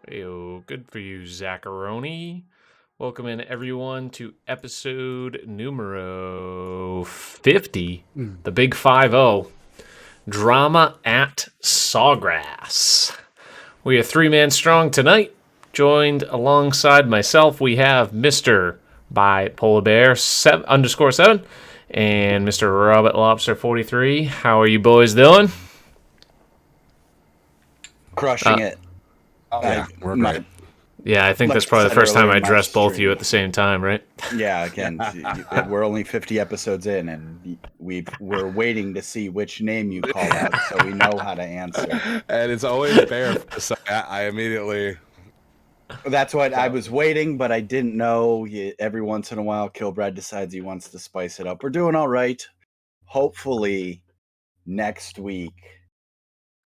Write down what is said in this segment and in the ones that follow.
Yo, good for you, Zacharoni. Welcome in everyone to episode numero 50, the big 5-0, Drama at Sawgrass. We are three-man strong tonight. Joined alongside myself, we have Mr. by Polar Bear _7 and Mr. Robert Lobster 43. How are you boys doing? Crushing it. We're great. Yeah, I think that's probably the first time I addressed both of you at the same time, right? Yeah, again, we're only 50 episodes in, and we're waiting to see which name you call out, so we know how to answer. And it's always Bear, so I immediately... That's what I was waiting, but I didn't know. Every once in a while, Kilbrad decides he wants to spice it up. We're doing all right. Hopefully, next week,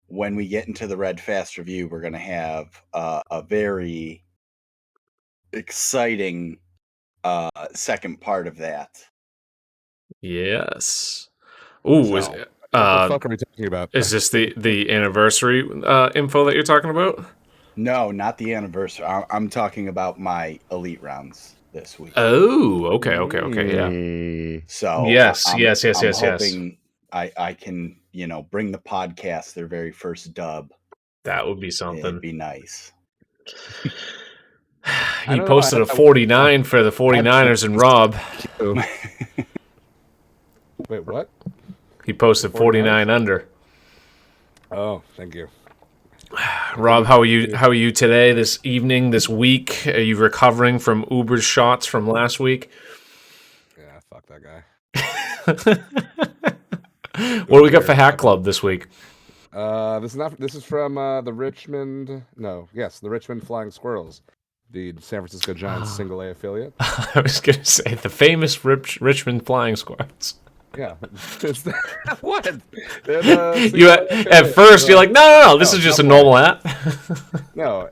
when we get into the Red Fast review, we're going to have a very exciting second part of that. Yes. Ooh, what the fuck are we talking about? Is this the anniversary info that you're talking about? No, not the anniversary. I'm talking about my elite rounds this week. Oh, okay, yeah. So yes. I'm hoping I can, bring the podcast their very first dub. That would be something. It'd be nice. He posted a 49 for the 49ers and Rob. Wait, what? He posted 49 under. Oh, thank you. Rob, how are you today, this evening, this week? Are you recovering from Uber's shots from last week? Yeah, fuck that guy. What do we got for Hack Club this week? This is from the Richmond Flying Squirrels, the San Francisco Giants single A affiliate. I was going to say the famous Richmond Flying Squirrels. Yeah. What? You at first you're like, no, this is just a normal app. No,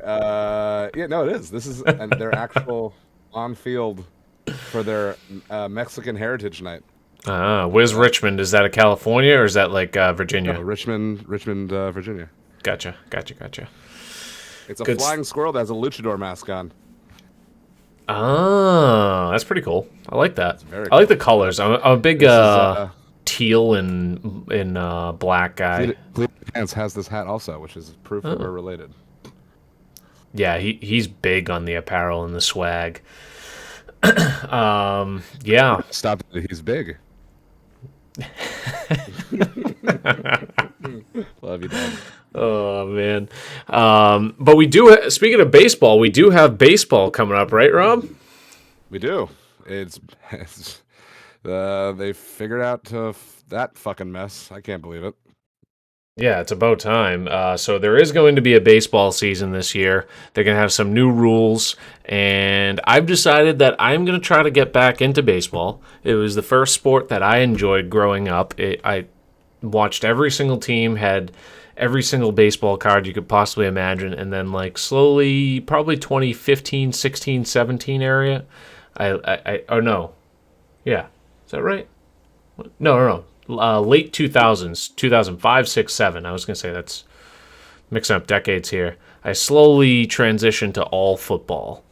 it is. This is their actual on-field for their Mexican Heritage Night. Where's Richmond? Is that a California or is that like Virginia? No, Richmond, Virginia. Gotcha. It's a flying squirrel that has a luchador mask on. Oh, that's pretty cool. I like that. Cool. I like the colors. I'm a big teal and black guy. Pants has this hat also, which is proof that we're related. Yeah, he's big on the apparel and the swag. Yeah. Stop it. He's big. Love you, Dad. Oh man, but we do. Speaking of baseball, we do have baseball coming up, right, Rob? We do. It's they figured out that fucking mess. I can't believe it. Yeah, it's about time. So there is going to be a baseball season this year. They're going to have some new rules, and I've decided that I'm going to try to get back into baseball. It was the first sport that I enjoyed growing up. I watched every single team, had every single baseball card you could possibly imagine, and then like slowly, probably 2015, 16, 17 area, no. Yeah. Is that right? No. Late 2000s, 2005, 6, 7. I was going to say that's mixing up decades here. I slowly transitioned to all football.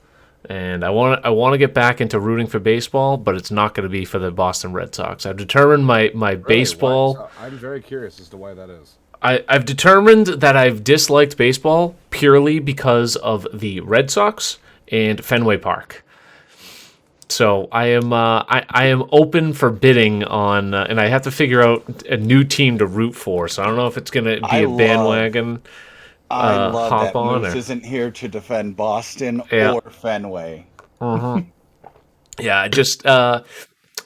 And I want to get back into rooting for baseball, but it's not going to be for the Boston Red Sox. I've determined my really? Baseball... I'm very curious as to why that is. I've determined that I've disliked baseball purely because of the Red Sox and Fenway Park. So I am open for bidding on, and I have to figure out a new team to root for. So I don't know if it's going to be a bandwagon. I love hop that on Moose isn't here to defend Boston or Fenway. Yeah, just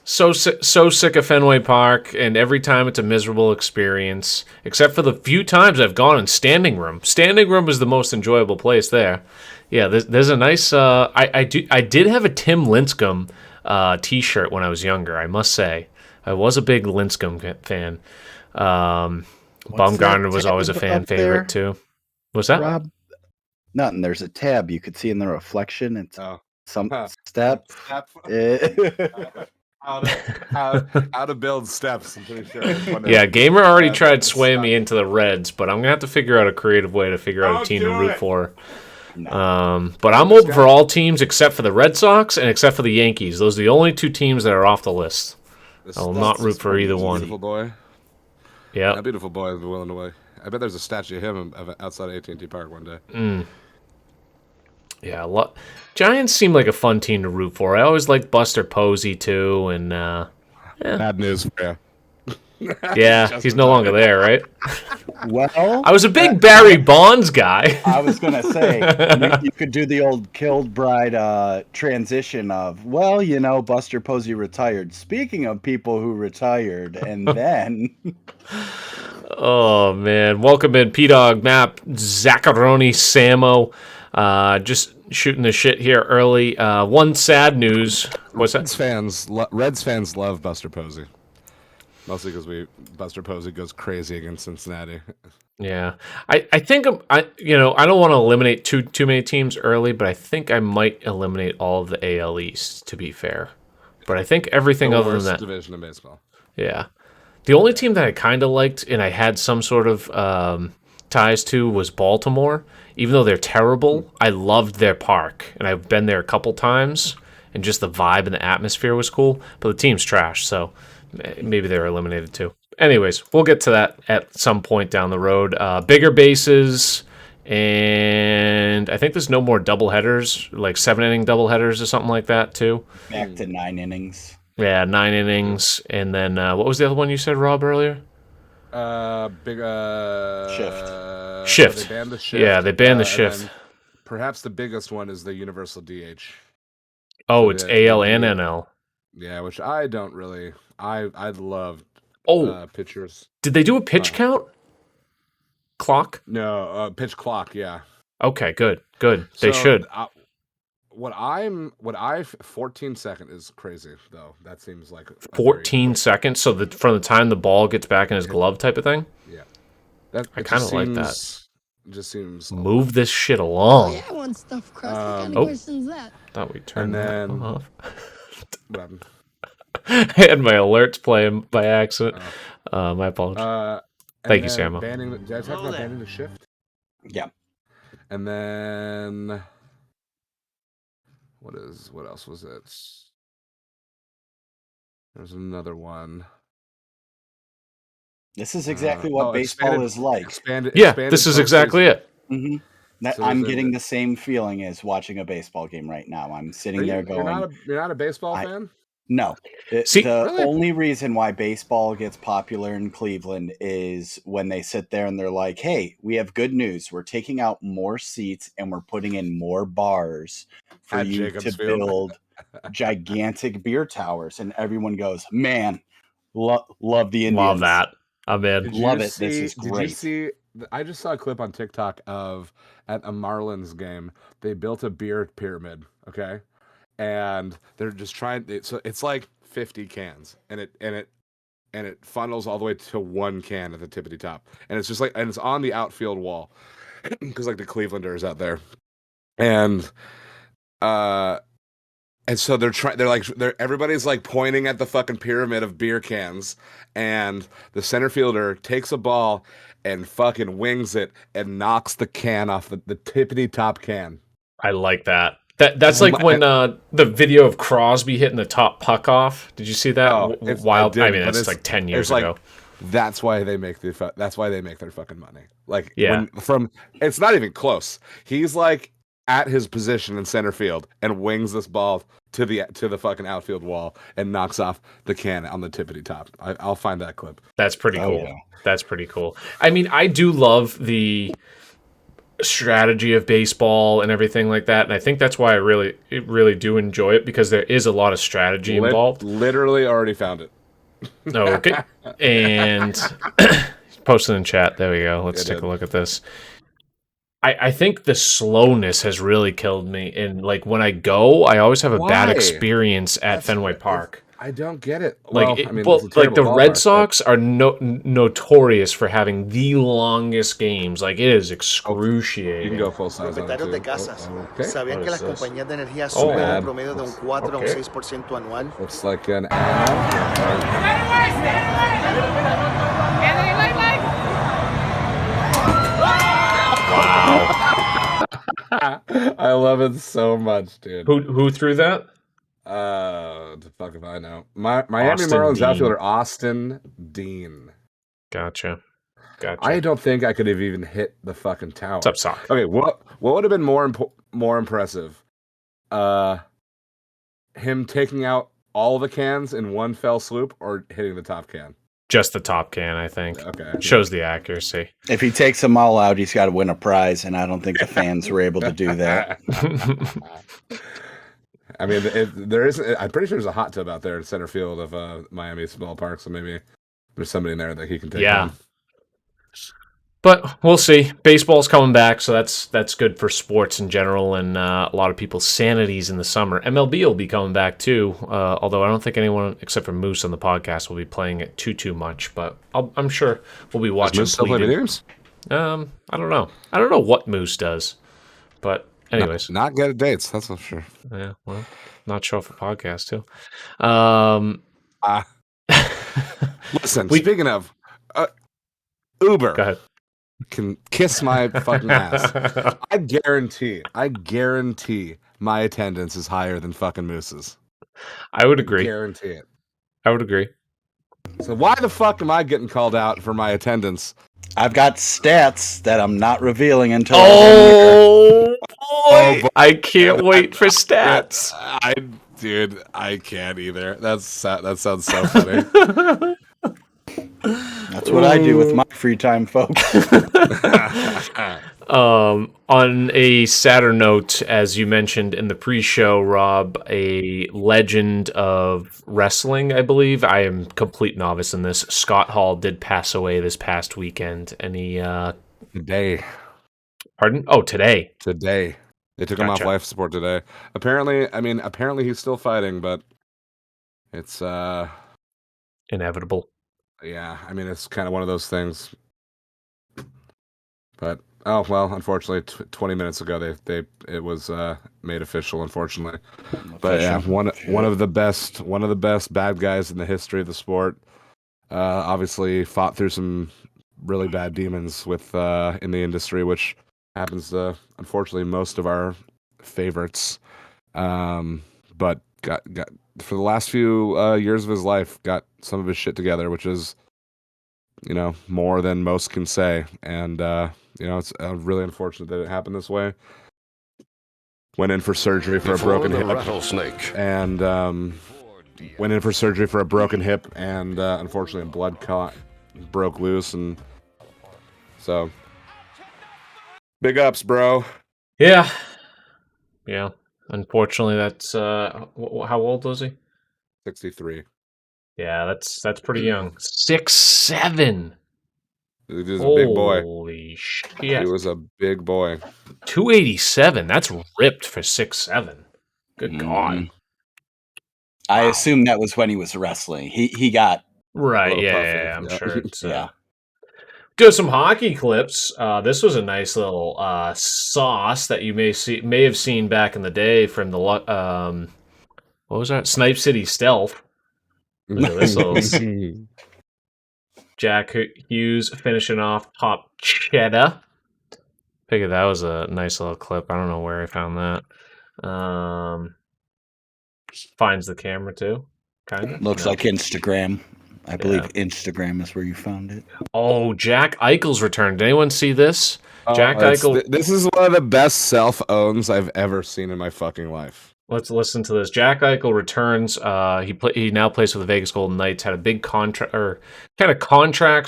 so sick of Fenway Park, and every time it's a miserable experience. Except for the few times I've gone in Standing Room. Standing Room is the most enjoyable place there. Yeah, there's a nice. I did have a Tim Lincecum T-shirt when I was younger. I must say, I was a big Lincecum fan. Baumgartner was always a fan favorite too. What's that, Rob? Nothing. There's a tab you could see in the reflection. It's some step. How to build steps. I'm pretty sure. Yeah, Gamer already tried swaying me into the Reds, but I'm gonna have to figure out a creative way to figure out a team to root for. No. But I'm open for all teams except for the Red Sox and except for the Yankees. Those are the only two teams that are off the list. I will not root for either one. Beautiful boy. Yeah. That beautiful boy is willing to wait. I bet there's a statue of him outside of AT&T Park one day. Yeah, Giants seem like a fun team to root for. I always like Buster Posey too, and Bad news for you. yeah, he's no longer there, right? Well, I was a big Barry Bonds guy. I was gonna say you could do the old killed bride transition of, well, Buster Posey retired. Speaking of people who retired, and then Oh man, welcome in P-Dog, Map, Zaccaroni, Samo. Just shooting the shit here early. One sad news. What's that? Reds fans love Buster Posey. Mostly because Buster Posey goes crazy against Cincinnati. Yeah, I think I don't want to eliminate too many teams early, but I think I might eliminate all of the AL East, to be fair. But I think everything other than that division in baseball. Yeah, the only team that I kind of liked and I had some sort of ties to was Baltimore. Even though they're terrible, I loved their park, and I've been there a couple times, and just the vibe and the atmosphere was cool. But the team's trash, so maybe they're eliminated too. Anyways, we'll get to that at some point down the road. Bigger bases, and I think there's no more doubleheaders, like 7-inning doubleheaders or something like that too. back to 9 innings. Yeah, 9 innings, and then what was the other one you said, Rob, earlier? Shift. They banned the shift. Yeah, they banned the shift. Perhaps the biggest one is the universal DH. Oh, it's AL and NL. Yeah, which I don't really. I'd love pitchers. Did they do a pitch count? Clock? No, pitch clock. Yeah. Okay, good. They should. 14 second is crazy though. That seems like 14 seconds. So from the time the ball gets back in his glove, type of thing. Yeah. I kind of like that. Just seems move this shit along. Yeah, I want stuff crust. What kind of question's that? Thought we turned that off. I I had my alerts playing by accident. My apologies. Thank you, Samo. Did I talk about banning the shift? Yeah. And then what else was it? There's another one. This is exactly what baseball is like. This is exactly it. Mm-hmm. I'm getting the same feeling as watching a baseball game right now. I'm sitting there going, You're not a baseball fan? No. The only reason why baseball gets popular in Cleveland is when they sit there and they're like, hey, we have good news. We're taking out more seats and we're putting in more bars for At you Jacobs to Field. build gigantic beer towers. And everyone goes, man, love the Indians. Love that. I'm in. Love it. This is great. Did you see? I just saw a clip on TikTok of at a Marlins game. They built a beer pyramid. Okay. And they're just trying. So it's like 50 cans, and it funnels all the way to one can at the tippity top, and it's just and it's on the outfield wall, because like the Clevelanders out there, and so everybody's like pointing at the fucking pyramid of beer cans, and the center fielder takes a ball and fucking wings it and knocks the can off the tippity top can. I like that. That's like when the video of Crosby hitting the top puck off. Did you see that? Wild. I mean, it's like 10 years ago. That's why they make their fucking money. Like, yeah. It's not even close. He's like at his position in center field and wings this ball to the fucking outfield wall and knocks off the can on the tippity top. I'll find that clip. That's pretty cool. Yeah. That's pretty cool. I mean, I do love the strategy of baseball and everything like that, and I think that's why I really do enjoy it, because there is a lot of strategy involved. Literally already found it. Okay. And posted in chat. There we go. Let's take a look at this. I think the slowness has really killed me, and like when I go, I always have a bad experience at Fenway Park. I don't get it. Like, like the Red Sox are notorious for having the longest games. Like, it is excruciating. You can go full size. Propietarios de casas. Okay. ¿Sabían que las compañías de energía suben un promedio de un 4 a un 6% anual? Looks like an ad. Wow. I love it so much, dude. Who threw that? The fuck if I know. Miami Austin Marlins Dean. outfielder Austin Dean. Gotcha. I don't think I could have even hit the fucking tower. What's up, Sock? Okay, what would have been more impressive? Him taking out all the cans in one fell swoop, or hitting the top can? Just the top can, I think. Okay. Shows the accuracy. If he takes them all out, he's got to win a prize, and I don't think the fans were able to do that. I mean, I'm pretty sure there's a hot tub out there in center field of Miami's ballpark, so maybe there's somebody in there that he can take Yeah. home. But we'll see. Baseball's coming back, so that's good for sports in general and a lot of people's sanities in the summer. MLB will be coming back too, although I don't think anyone except for Moose on the podcast will be playing it too much. But I'm sure we'll be watching. Does Moose still play video games? I don't know. I don't know what Moose does, but anyways, not good at dates. That's for sure. Yeah, well, not show for podcast too. Listen, speaking of Uber. Go ahead. Can kiss my fucking ass. I guarantee my attendance is higher than fucking Moose's. I would agree. Guarantee it. I would agree. So why the fuck am I getting called out for my attendance? I've got stats that I'm not revealing until. Oh boy! I can't wait for stats. Dude, I can't either. That sounds so funny. That's what I do with my free time, folks. On a sadder note, as you mentioned in the pre-show, Rob, a legend of wrestling, I believe. I am complete novice in this. Scott Hall did pass away this past weekend, and he today. Pardon? Oh, today. Today. They took him off life support today. Apparently he's still fighting, but it's inevitable. Yeah, I mean, it's kind of one of those things. But unfortunately, 20 minutes ago it was made official. Unfortunately, but yeah, one of the best bad guys in the history of the sport. Obviously, fought through some really bad demons with in the industry, which happens to unfortunately most of our favorites. But got for the last few years of his life, got some of his shit together, which is, more than most can say. And, it's really unfortunate that it happened this way. Went in for surgery for a broken hip. Rattlesnake. And went in for surgery for a broken hip, and unfortunately a blood clot broke loose. And so, big ups, bro. Yeah. Unfortunately, that's how old was he? 63. Yeah, that's pretty young. 6'7". He was a big boy. Holy shit! He was a big boy. 287. That's ripped for 6'7". Good God. I assume that was when he was wrestling. He got right. puffy. Yeah, I'm sure. It's, yeah. Do some hockey clips. This was a nice little sauce that you may have seen back in the day from the what was that? Snipe City Stealth. Look at this little Jack Hughes finishing off Pop Cheddar. Figured that was a nice little clip. I don't know where I found that. Finds the camera too. Kind of looks like Instagram. I believe Instagram is where you found it. Oh, Jack Eichel's returned. Did anyone see this? Jack Eichel. This is one of the best self-owns I've ever seen in my fucking life. Let's listen to this. Jack Eichel returns. He now plays for the Vegas Golden Knights. Had a big contract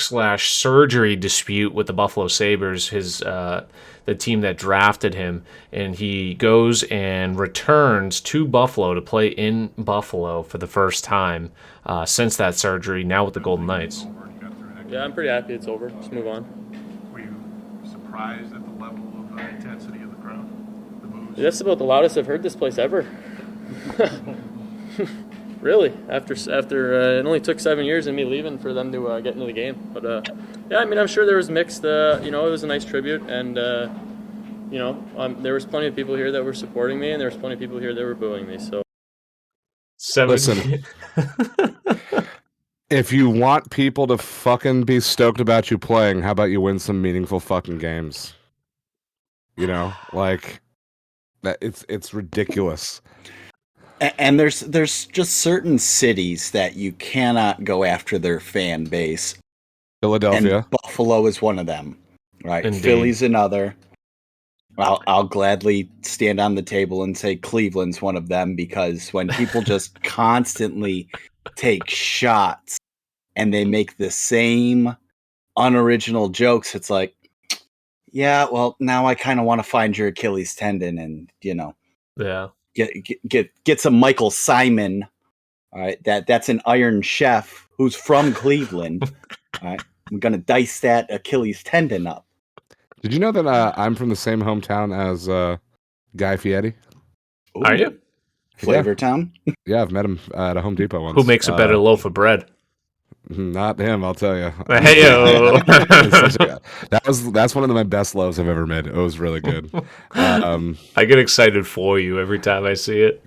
/ surgery dispute with the Buffalo Sabres, the team that drafted him, and he goes and returns to Buffalo to play in Buffalo for the first time since that surgery. Now with the Golden Knights. Yeah, I'm pretty happy it's over. Just move on. Were you surprised at the level of intensity of the crowd? The moves? That's about the loudest I've heard this place ever. Really, after it only took 7 years of me leaving for them to get into the game. But yeah, I mean, I'm sure there was mixed. It was a nice tribute, and there was plenty of people here that were supporting me, and there was plenty of people here that were booing me. So, listen, if you want people to fucking be stoked about you playing, how about you win some meaningful fucking games? Like That it's ridiculous. And there's just certain cities that you cannot go after their fan base. Philadelphia. And Buffalo is one of them, right? Indeed. Philly's another. I'll gladly stand on the table and say Cleveland's one of them, because when people just constantly take shots and they make the same unoriginal jokes, it's like, yeah, well, now I kind of want to find your Achilles tendon and, Yeah. get some Michael Simon. All right, that's an Iron Chef who's from Cleveland. All right, I'm gonna dice that Achilles tendon up. Did you know that I'm from the same hometown as Guy Fieri? Ooh, Are you? Flavortown? Yeah, I've met him at a Home Depot once. Who makes a better loaf of bread? Not him, I'll tell you. Hey-o. That's one of my best loaves I've ever made. It was really good. I get excited for you every time I see it.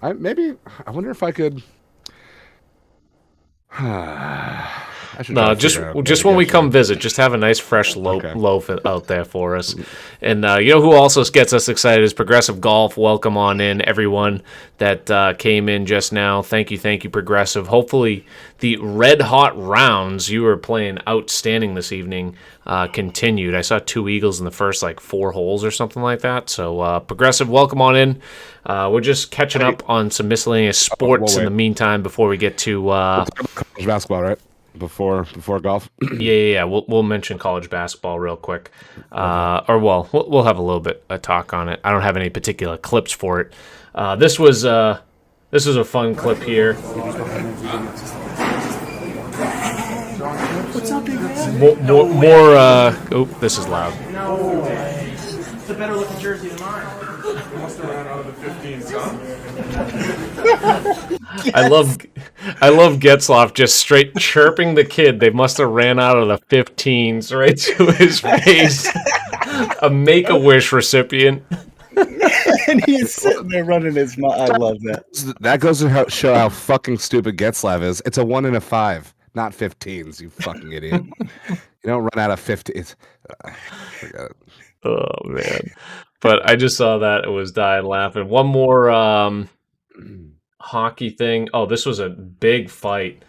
I wonder if I could. I should try No, to figure out just how when to we get come you. visit, just have a nice fresh Okay. loaf out there for us. And you know who also gets us excited is Progressive Golf. Welcome on in, everyone that came in just now. Thank you, Progressive. Hopefully the red hot rounds you were playing outstanding this evening continued. I saw 2 eagles in the first 4 holes or something like that. So Progressive, welcome on in. We're just catching up on some miscellaneous sports in the meantime before we get to college basketball, right? Before golf. Yeah. We'll mention college basketball real quick, we'll have a little bit of talk on it. I don't have any particular clips for it. This was a fun clip here. What's up, big man? More. Oh, this is loud. No way. It's a better looking jersey than mine. Must have ran out of the 15s, huh? I love Getzloff just straight chirping the kid. They must have ran out of the 15s right to his face. A Make-A-Wish recipient. And he's sitting there running his mouth. I love that. That goes to show how fucking stupid Getzlav is. It's a 1 in a 5, not 15s. You fucking idiot. You don't run out of 50s. Forget it. Oh man! But I just saw that and was dying laughing. One more hockey thing. Oh, this was a big fight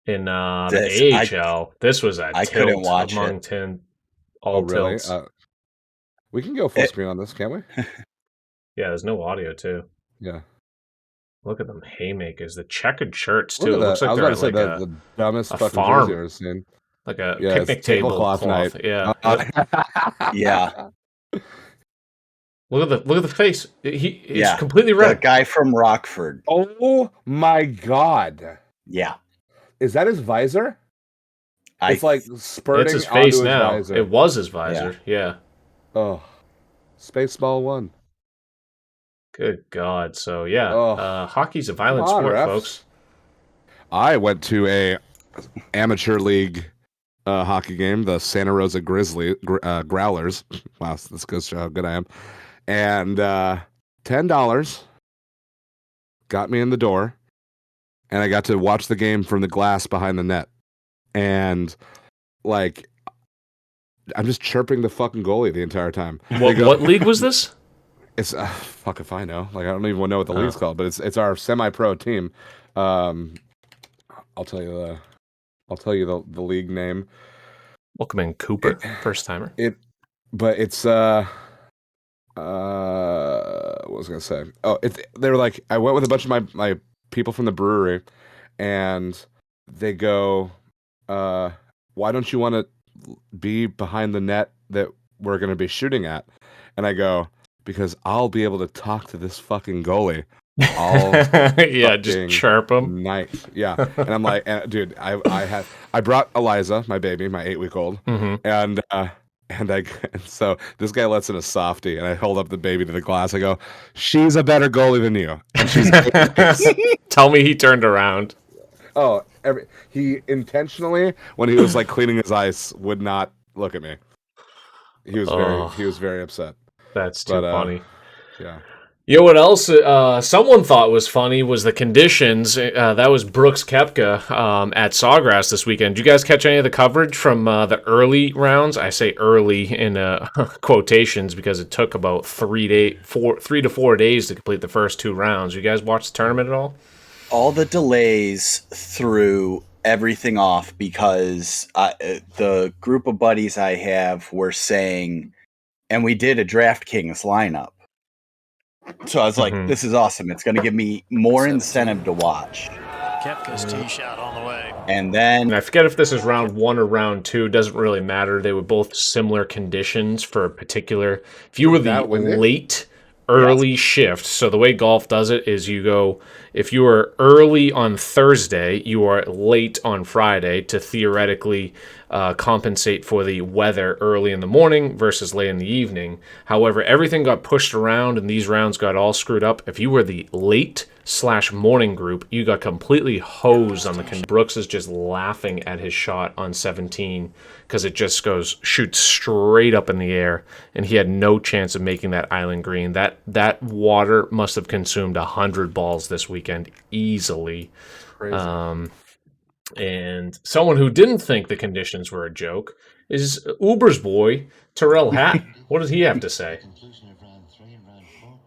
in the AHL. This was a I tilt couldn't watch among it. 10 all Really? tilts. We can go full screen on this, can't we? Yeah, there's no audio too. Yeah. Look at them haymakers. The checkered shirts too. Look It at looks that. like I they're was at about to like say the dumbest a fucking farm. jersey I've ever seen. like a Yeah, picnic it's table tablecloth cloth. night. Yeah. Yeah. Look at the face. He's Yeah. completely The red. guy from Rockford. Oh my god. Yeah. Is that his visor? It's like spurting It's his onto face his now. visor. It was his visor. Yeah. Oh. Spaceball 1. Good God. So yeah, Oh. hockey's a violent Come on, sport, refs. folks. I went to a amateur league hockey game, the Santa Rosa Growlers. Wow, this goes to show how good I am. And $10 got me in the door, and I got to watch the game from the glass behind the net. And like, I'm just chirping the fucking goalie the entire time. What league was this? It's fuck if I know. Like, I don't even know what the league's called, but it's our semi-pro team. I'll tell you the league name. Welcome in, Cooper, first timer. But it's what was I gonna say? Oh, they were like, I went with a bunch of my people from the brewery, and they go, why don't you want to be behind the net that we're gonna be shooting at? And I go, because I'll be able to talk to this fucking goalie all yeah, just chirp him. night. Yeah. And I'm like, dude, I brought Eliza, my baby, my 8-week-old, and so this guy lets in a softie, and I hold up the baby to the glass. I go, she's a better goalie than you, and she's Tell me he turned around. oh, he intentionally, when he was like cleaning his ice, would not look at me. He was very upset. That's too funny. Yeah. You know what else someone thought was funny was the conditions. That was Brooks Koepka at Sawgrass this weekend. Did you guys catch any of the coverage from the early rounds? I say early in quotations because it took about 3 to 4 days to complete the first 2 rounds. You guys watch the tournament at all? All the delays threw everything off because the group of buddies I have were saying, and we did a DraftKings lineup. So I was like, this is awesome. It's going to give me more incentive to watch. Koepka's tee shot on the way. And then... And I forget if this is round 1 or round 2. Doesn't really matter. They were both similar conditions for a particular... If you were the late, early shift, so the way golf does it is you go... If you are early on Thursday, you are late on Friday to theoretically compensate for the weather early in the morning versus late in the evening. However, everything got pushed around and these rounds got all screwed up. If you were the late/morning group, you got completely hosed on the... Brooks is just laughing at his shot on 17 because it just shoots straight up in the air, and he had no chance of making that island green. That water must have consumed 100 balls this weekend easily. Crazy. And someone who didn't think the conditions were a joke is Uber's boy, Tyrrell Hatton. What does he have to say? Conclusion of round 3 and round 4.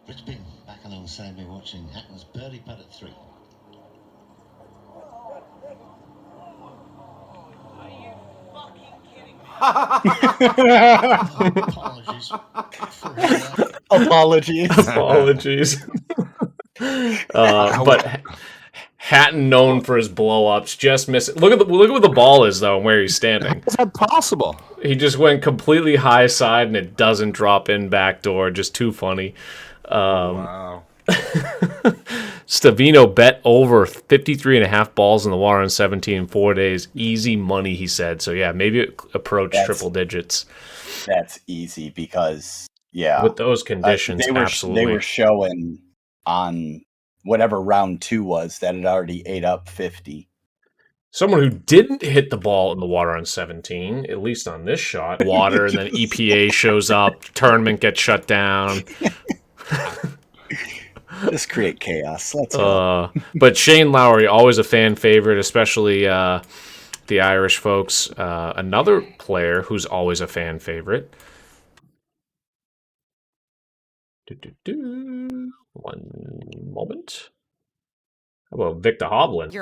Rich Bing back alongside me watching Hatton's birdie putt at 3. Apologies. But Hatton, known for his blow-ups, just missed. Look at where the ball is though, and where he's standing. How is that possible? He just went completely high side, and it doesn't drop in backdoor. Just too funny. Wow. Stavino bet over 53.5 balls in the water in 17 in 4 days. Easy money, he said. So yeah, maybe it approached triple digits. That's easy because with those conditions, absolutely. They were showing on whatever round 2 was that it already ate up 50. Someone who didn't hit the ball in the water on 17, at least on this shot, water, and then EPA shows up, tournament gets shut down. Just create chaos. Let's go. But Shane Lowry, always a fan favorite, especially the Irish folks. Another player who's always a fan favorite. One moment. How about Victor Hovland?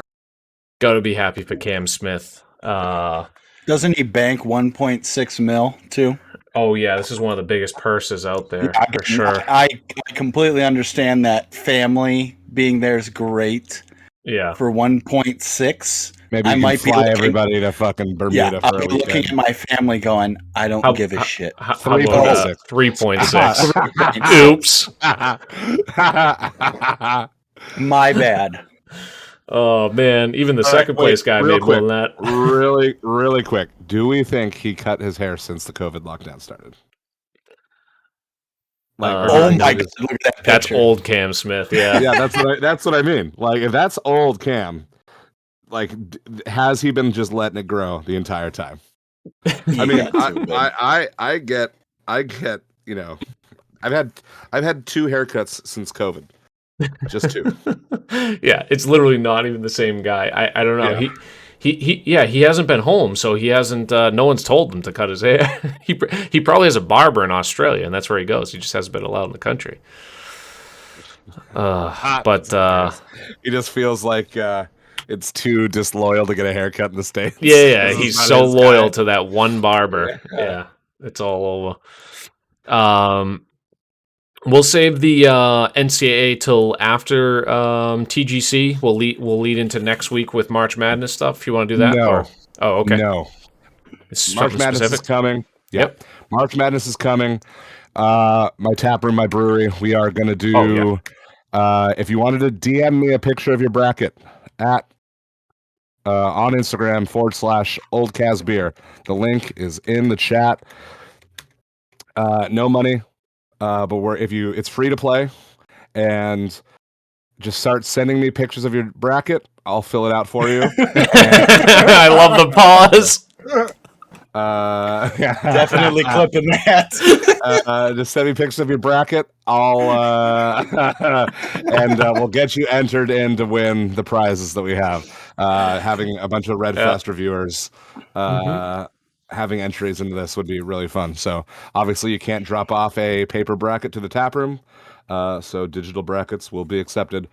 Got to be happy for Cam Smith. Doesn't he bank 1.6 mil too? Oh yeah, this is one of the biggest purses out there for sure. I completely understand that family being there is great. Yeah, for 1.6, maybe I might fly everybody to fucking Bermuda. I'll be looking at my family going, I don't give a shit. 3.6. Oops. My bad. Oh man, even the second place guy made more than that. Really quick. Do we think he cut his hair since the COVID lockdown started? Oh my god, look at that picture. That's old Cam Smith. Yeah, yeah, that's what I mean. Like, if that's old Cam, like, has he been just letting it grow the entire time? I mean, I get, you know, I've had 2 haircuts since COVID. Just 2. Yeah, it's literally not even the same guy. I don't know. Yeah. He hasn't been home, so he hasn't. No one's told him to cut his hair. He probably has a barber in Australia, and that's where he goes. He just hasn't been allowed in the country. But he just feels like it's too disloyal to get a haircut in the States. Yeah, he's so loyal to that one barber. Yeah, it's all over. We'll save the NCAA till after TGC. We'll lead into next week with March Madness stuff. If you want to do that, no. Oh, okay. No, March Madness is coming. Yep. March Madness is coming. My tap room, my brewery. We are going to do. Oh, yeah. If you wanted to DM me a picture of your bracket at on Instagram /oldcasbeer. The link is in the chat. No money. But it's free to play, and just start sending me pictures of your bracket. I'll fill it out for you. I love the pause. Definitely clipping that. Just send me pictures of your bracket. I'll and we'll get you entered in to win the prizes that we have. Having a bunch of Red Fest reviewers having entries into this would be really fun. So obviously you can't drop off a paper bracket to the tap room. So digital brackets will be accepted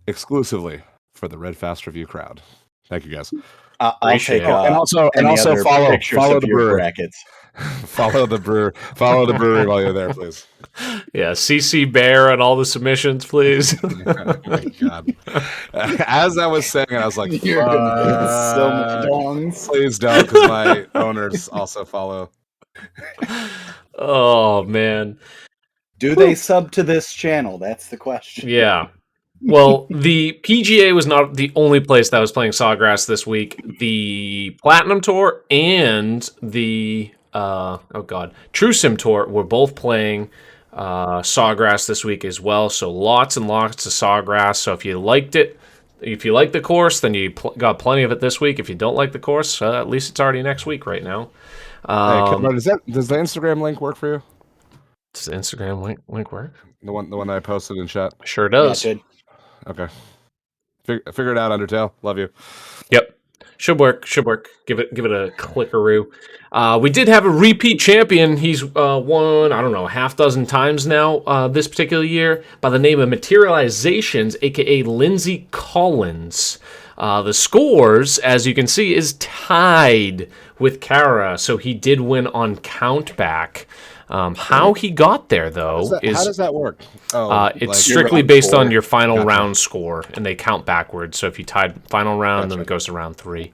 exclusively for the Red Fast review crowd. Thank you guys. I'll take and also follow the brewery. Brackets. follow the brewery while you're there, please. Yeah, CC Bear and all the submissions, please. Oh my God. As I was saying, I was like, You're gonna get so many dongs. Please don't, because my owners also follow. Oh man. Do they sub to this channel? That's the question. Yeah. Well, the PGA was not the only place that was playing Sawgrass this week. The Platinum Tour and the True Sim Tour were both playing Sawgrass this week as well. So lots and lots of Sawgrass. So if you liked it, if you like the course, then you got plenty of it this week. If you don't like the course, at least it's already next week right now. Does the Instagram link work for you? Does the Instagram link work? The one I posted in chat. Sure does. Yeah, okay. Figure it out, Undertale. Love you. Yep. Should work. Give it a clickaroo. We did have a repeat champion. He's won, I don't know, half dozen times now this particular year by the name of Materializations, aka Lindsay Collins. The scores, as you can see, is tied with Kara, so he did win on countback. How he got there, though, how does that work? It's strictly based on your final round score, and they count backwards. So if you tied final round, then it goes to round 3.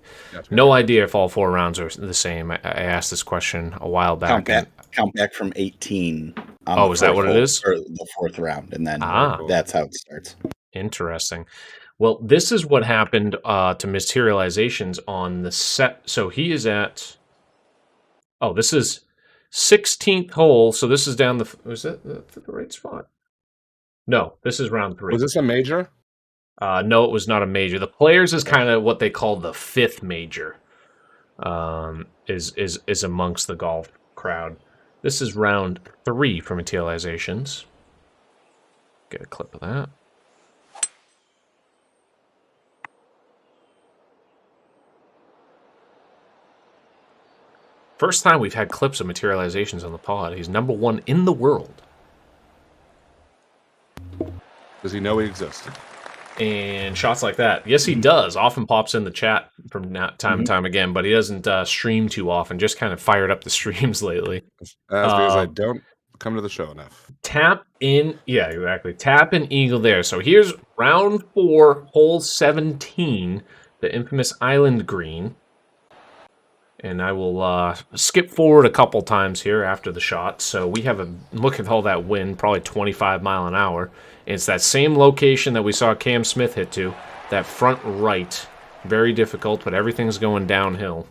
No idea if all 4 rounds are the same. I asked this question a while back. Count back from 18. Oh, is that what it is? Or the 4th round, and then that's how it starts. Interesting. Well, this is what happened to Materializations on the set. So he is at... Oh, this is 16th hole. So this is down the... Was that the right spot? No, this is round 3. Was this a major? No, it was not a major. The Players is kind of what they call the 5th major. Is amongst the golf crowd. This is round 3 for Materializations. Get a clip of that. First time we've had clips of Materializations on the pod. He's number 1 in the world. Does he know we exist? And shots like that. Yes, he does. Often pops in the chat from time and time again, but he doesn't stream too often. Just kind of fired up the streams lately. That's because I don't come to the show enough. Tap in. Yeah, exactly. Tap and eagle there. So here's round 4, hole 17, the infamous Island Green. And I will skip forward a couple times here after the shot. So we have a look at all that wind, probably 25 mile an hour. And it's that same location that we saw Cam Smith hit to, that front right. Very difficult, but everything's going downhill.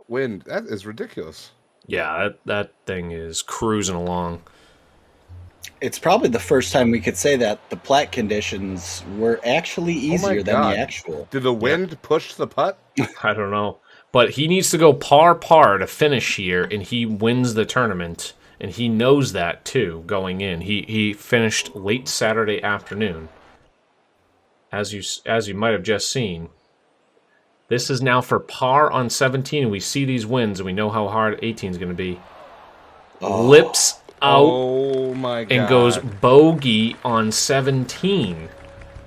Wind, that is ridiculous. Yeah, that thing is cruising along. It's probably the first time we could say that the plat conditions were actually easier than the actual. Did the wind push the putt? I don't know. But he needs to go par to finish here, and he wins the tournament. And he knows that, too, going in. He finished late Saturday afternoon. As you might have just seen. This is now for par on 17. We see these wins, and we know how hard 18 is going to be. Lips out. Oh, my God. And goes bogey on 17.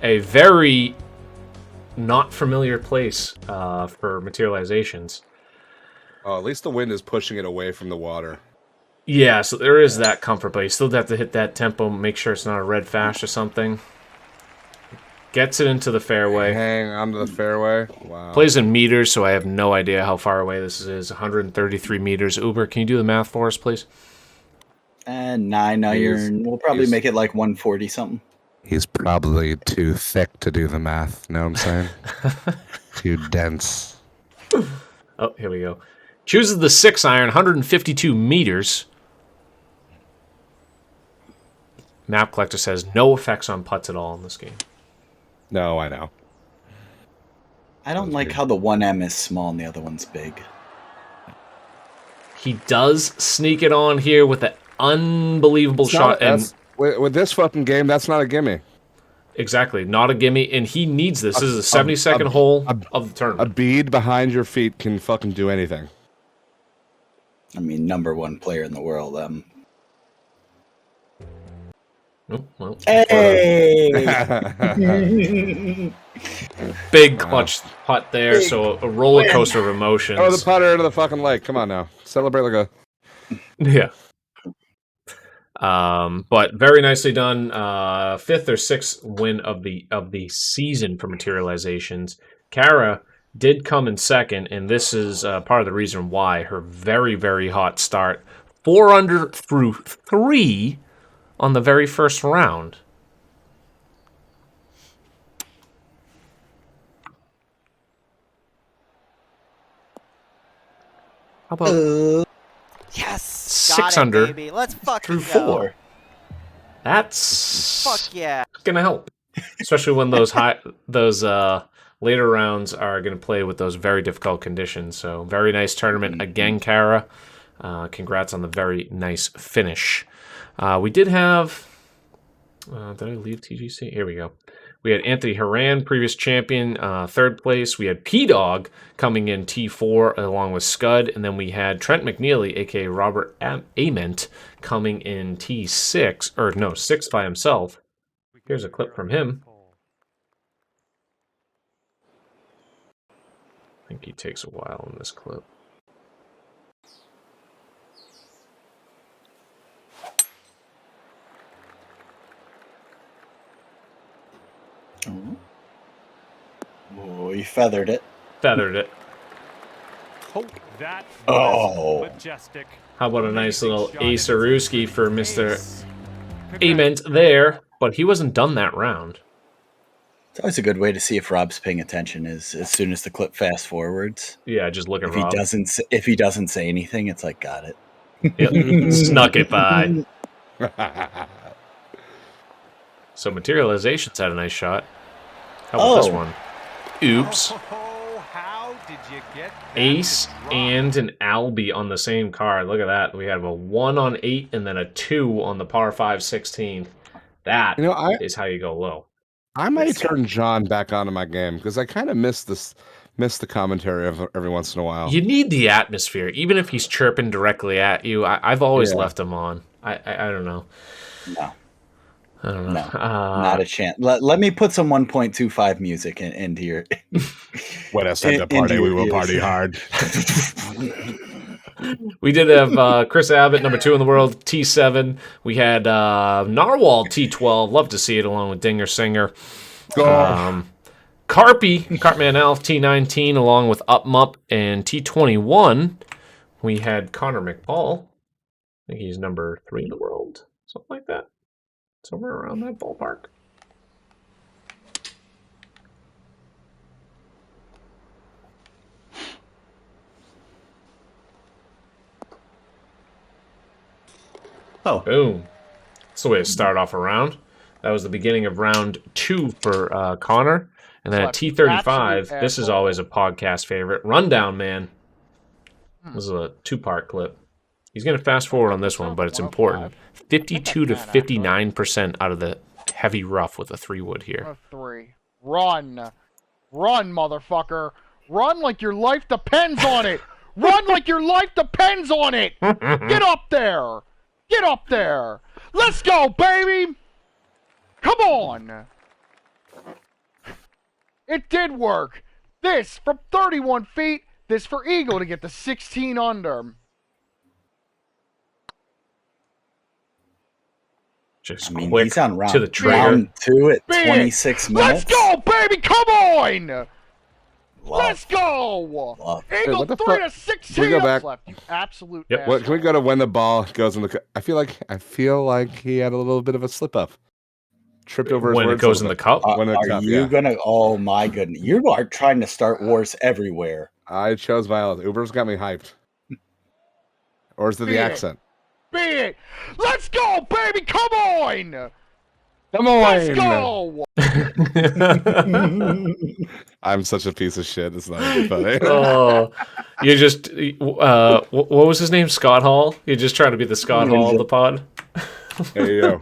A very... not familiar place for Materializations. Oh, at least the wind is pushing it away from the water. Yeah, so there is that comfort, but you still have to hit that tempo, make sure it's not a red fast or something. Gets it into the fairway. Hang on to the fairway. Wow. Plays in meters, so I have no idea how far away this is. 133 meters. Uber, can you do the math for us, please? And 9 iron. We'll probably make it like 140 something. He's probably too thick to do the math. Know what I'm saying? Too dense. Oh, here we go. Chooses the 6 iron, 152 meters. Map Collector says no effects on putts at all in this game. No, I know. I don't like how the 1M is small and the other one's big. He does sneak it on here with an unbelievable shot. And with this fucking game, that's not a gimme. Exactly, not a gimme, and he needs this. This is the 72nd hole of the tournament. A bead behind your feet can fucking do anything. I mean, #1 player in the world. Well, hey! Big clutch putt there, so a roller coaster of emotions. Oh, the putter into the fucking lake. Come on now. Celebrate like a... Yeah. But very nicely done. 5th or 6th win of the season for Materializations. Kara did come in 2nd, and this is part of the reason why. Her very, very hot start. 4 under through 3 on the very first round. How about yes, 6 under baby. Let's fucking through 4? Go. That's fuck yeah. Gonna help, especially when those later rounds are gonna play with those very difficult conditions. So very nice tournament again, Kara. Congrats on the very nice finish. We did have. Did I leave TGC? Here we go. We had Anthony Horan, previous champion, 3rd place. We had P-Dog coming in T4 along with Scud. And then we had Trent McNeely, a.k.a. Robert Ament, coming in T6. Or no, 6th by himself. Here's a clip from him. I think he takes a while in this clip. Oh, he feathered it. Feathered it. Majestic. How about a nice little ace Aruski for Mr. Ament there, but he wasn't done that round. It's always a good way to see if Rob's paying attention is as soon as the clip fast forwards. Yeah, just look at if Rob. If he doesn't say anything, it's like, got it. Yep. Snuck it by. So Materializations had a nice shot. How about this one? Oops. How did you get Ace and an Albie on the same card. Look at that. We have a 1 on 8 and then a 2 on the par 5 16th. That is how you go low. I might turn John back onto my game because I kind of miss the commentary of every once in a while. You need the atmosphere, even if he's chirping directly at you. I've always left him on. I don't know. No. I don't know. No, not a chance. Let me put some 1.25 music into your. When I said to party, we will party hard. We did have Chris Abbott, #2 in the world, T7. We had Narwhal, T12. Love to see it along with Dinger Singer. Carpy, Cartman Alf, T19, along with Up Mup and T21. We had Connor McPaul. I think he's #3 in the world. Something like that. Somewhere around that ballpark. Oh. Boom. That's the way to start off a round. That was the beginning of round 2 for Connor. And then at T35, this is always a podcast favorite. Rundown, man. This is a 2-part clip. He's going to fast forward on this one, but it's important. 52 to 59% out of the heavy rough with a 3-wood here. 3. Run. Run, motherfucker. Run like your life depends on it. Run like your life depends on it. Get up there. Get up there. Let's go, baby. Come on. It did work. This from 31 feet. This for Eagle to get the 16 under. Just quick he's on round, to the trigger. Round 2 at 26 minutes. Let's go, baby. Come on. Let's go. Eagle 3 to 16 Can we go back? left. You absolute What, can we go to when the ball goes in the... I feel like he had a little bit of a slip-up. Tripped over his when words it goes in the cup? Are you gonna... Oh, my goodness. You are trying to start wars everywhere. I chose violence. Uber's got me hyped. Or is it the accent? Be it. Let's go, baby. Come on. Come on. Let's go. I'm such a piece of shit. It's not even funny. Oh, you just what was his name? Scott Hall. You're just trying to be the Scott Hall of the pod. Hey yo,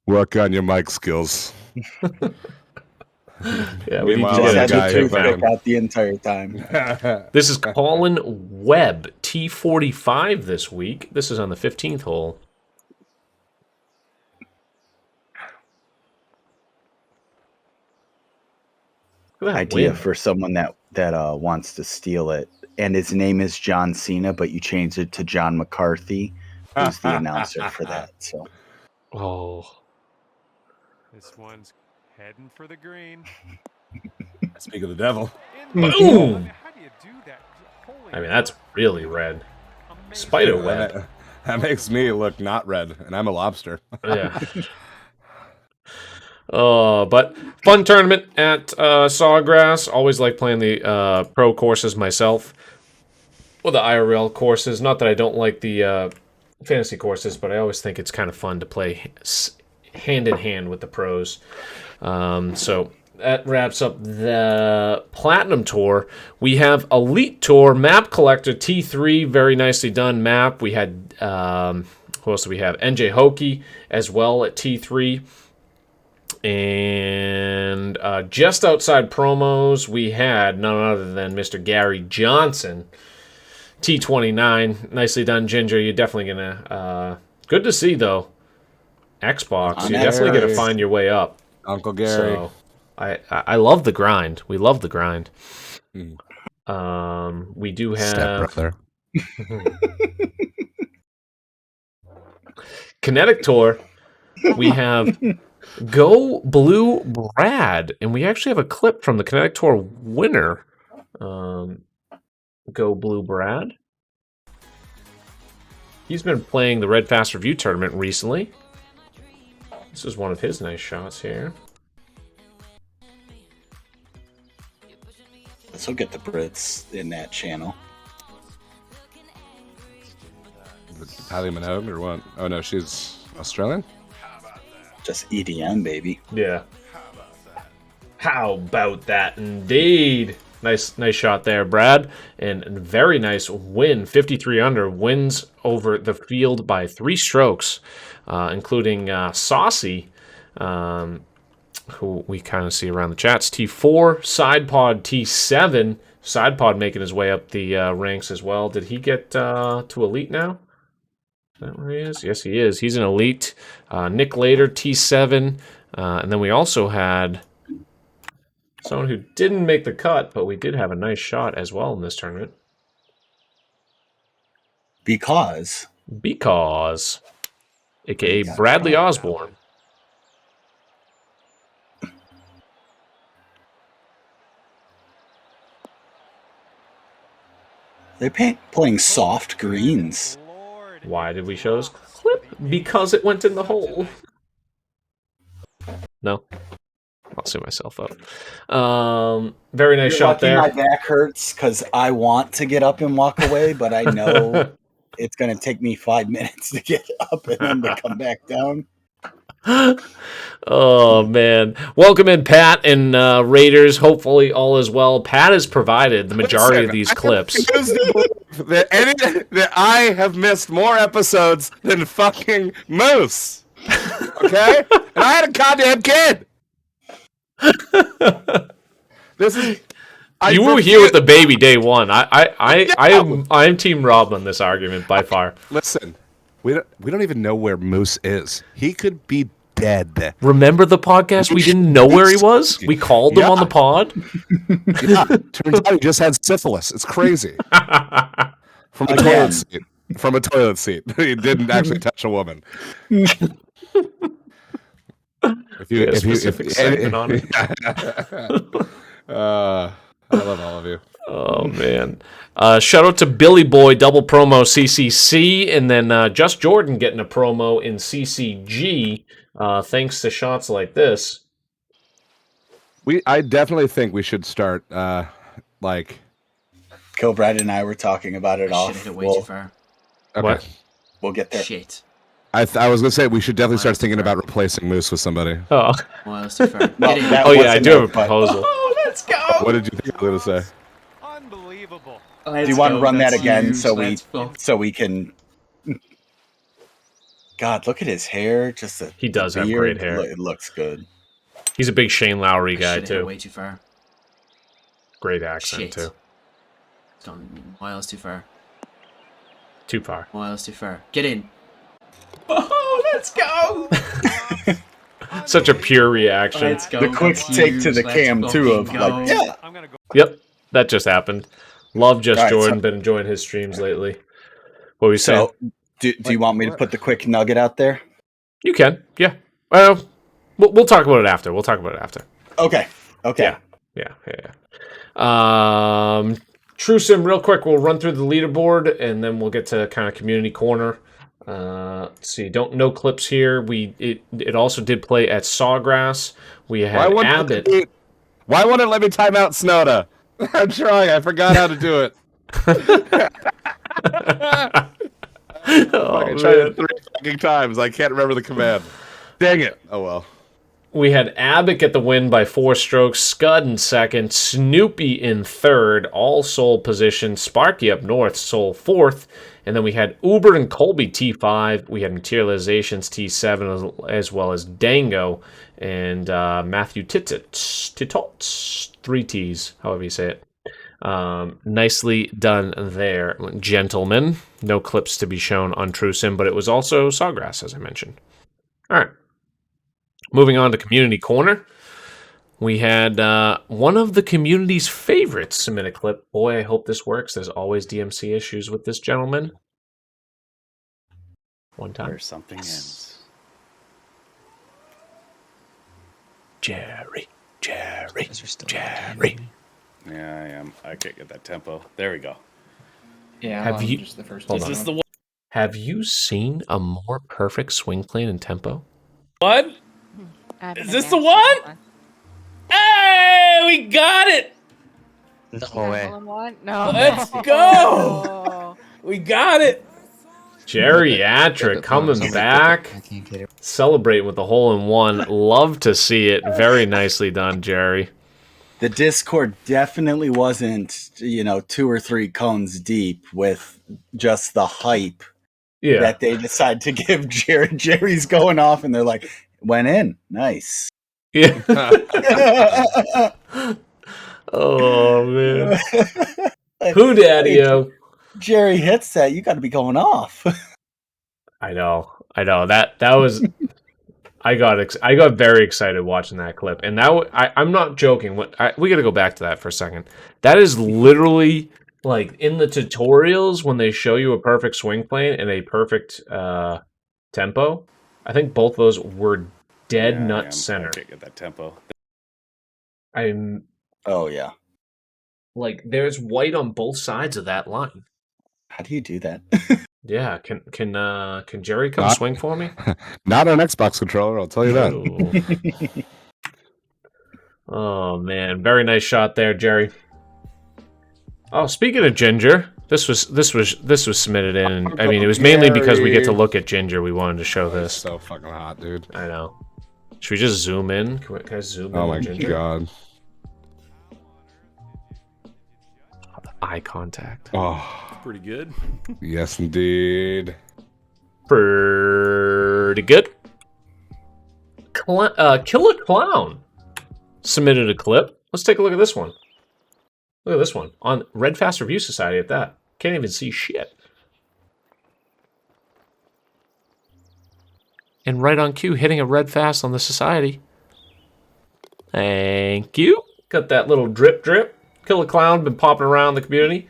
work on your mic skills. Yeah, we need to Just get had a the toothpick toothpick out the entire time. This is Colin Webb, T45 this week. This is on the 15th hole. Idea for someone that wants to steal it, and his name is John Cena, but you changed it to John McCarthy, who's the announcer for that. So, This one's heading for the green. Speak of the devil. Boom! How do you do that? I mean, that's really red. Spider web. That makes me look not red, and I'm a lobster. Yeah. But fun tournament at Sawgrass. Always like playing the pro courses myself. Well, the IRL courses. Not that I don't like the fantasy courses, but I always think it's kind of fun to play hand in hand with the pros. So that wraps up the Platinum Tour. We have Elite Tour Map Collector T3. Very nicely done map. We had who else do we have? NJ Hokie as well at T3. And just outside promos, we had none other than Mr. Gary Johnson, T29. Nicely done, Ginger. You're definitely going to... good to see, though. Xbox, you're definitely going to find your way up. Uncle Gary. So, I love the grind. We love the grind. We do have... Stepbrother. Kinetic Tour. We have... Go Blue Brad, and we actually have a clip from the Kinetic Tour winner. Go Blue Brad. He's been playing the Red Fast Review tournament recently. This is one of his nice shots here. Let's look at the Brits in that channel. Kylie Minogue or what? Oh no, she's Australian? Just EDM, baby. Yeah. How about that, indeed? Nice shot there, Brad. And very nice win. 53 under. Wins over the field by 3 strokes, including Saucy, who we kind of see around the chats. T4, Sidepod T7. Sidepod making his way up the ranks as well. Did he get to Elite now? Is that where he is? Yes, he is. He's an Elite. Nick Later, T7. And then we also had someone who didn't make the cut, but we did have a nice shot as well in this tournament. Because. A.K.A. Bradley Osborne. They're playing soft greens. Why did we show this clip? Because it went in the hole. No. I'll see myself up. Very nice shot there. My back hurts because I want to get up and walk away, but I know it's going to take me 5 minutes to get up and then to come back down. Oh, man. Welcome in, Pat and Raiders. Hopefully all is well. Pat has provided the majority of these clips. That I have missed more episodes than fucking Moose. Okay? And I had a goddamn kid. You were here with the baby day one. I am Team Rob on this argument by far. Listen, we don't even know where Moose is. He could be dead. Remember the podcast? We didn't know where he was. We called him on the pod. Yeah, turns out he just had syphilis. It's crazy. From a toilet seat. From a toilet seat. He didn't actually touch a woman. If segment on it. I love all of you. Oh man! Shout out to Billy Boy, double promo CCC, and then Just Jordan getting a promo in CCG. Thanks to shots like this. I definitely think we should start like. Brad and I were talking about it off. Shit, hit it way too far. Okay. We'll get there. Shit. I was gonna say we should definitely start thinking about replacing Moose with somebody. Oh. Well, that's too fair. Well, that Oh yeah, I wasn't do have a it, but- proposal. Oh, let's go! What did you think I was gonna say? Unbelievable. Do you want to run that again huge. so Let's go. we can? God, look at his hair. Just He does have beard. great hair. It looks good. He's a big Shane Lowry guy Shit, hit too. way too far. Great accent Shit. too. It's gone miles too far. Too far. Miles too far. Get in. Oh, let's go! Such a pure reaction. Let's go. The quick That's take huge. to the Let's cam too of fucking like, go. yeah. I'm gonna go. Yep, that just happened. Love Just All right, Jordan. so- Been enjoying his streams lately. What were you saying? So, do you want me to put the quick nugget out there? You can. Yeah. Well, we'll talk about it after. We'll talk about it after. Okay. Okay. Yeah. True Sim, real quick. We'll run through the leaderboard and then we'll get to kind of community corner. Let's see. No clips here. It also did play at Sawgrass. We had Abbott. Why won't it let me time out Snowda? I'm trying. I forgot how to do it. I tried it 3 fucking times. I can't remember the command. Dang it. Oh well. We had Abbott get the win by 4 strokes, Scud in second, Snoopy in third, all sole position, Sparky up north, sole fourth, and then we had Uber and Colby T5, we had Materializations T7, as well as Dango, and Matthew Titots, 3 T's, however you say it. Nicely done there, gentlemen. No clips to be shown on True Sim, but it was also Sawgrass, as I mentioned. All right. Moving on to Community Corner, we had one of the community's favorites submit a clip. Boy, I hope this works. There's always DMC issues with this gentleman. One time. Where something ends. Jerry. Yeah, I am. I can't get that tempo. There we go. Yeah, Have you? just the first Hold Is on. this the one? Have you seen a more perfect swing plane and tempo? What? Is this the one? Hey, we got it! No way. No. Let's go! We got it! Geriatric coming back, celebrating with the hole-in-one. Love to see it. Very nicely done, Jerry. The Discord definitely wasn't, 2 or 3 cones deep with just the hype that they decide to give Jerry. Jerry's going off, and they're like, went in. Nice. Yeah. Oh, man. Who daddy-o? Jerry hits that. You got to be going off. I know. That was... I got very excited watching that clip, and I'm not joking. We got to go back to that for a second. That is literally like in the tutorials when they show you a perfect swing plane and a perfect tempo. I think both those were dead nut center. I can't get that tempo. Oh yeah. Like there's white on both sides of that line. How do you do that? Yeah, can Jerry come swing for me? Not an Xbox controller, I'll tell you that. Oh man, very nice shot there, Jerry. Oh, speaking of Ginger, this was submitted in. And, I mean, it was mainly because we get to look at Ginger. We wanted to show this. So fucking hot, dude. I know. Should we just zoom in? Can I zoom in? Oh my Ginger? god. Eye contact. Oh. Pretty good. Yes, indeed. Pretty good. Killer Clown submitted a clip. Let's take a look at this one. Look at this one. On Red Fast Review Society at that. Can't even see shit. And right on cue, hitting a Red Fast on the Society. Thank you. Got that little drip. Killer Clown, been popping around the community.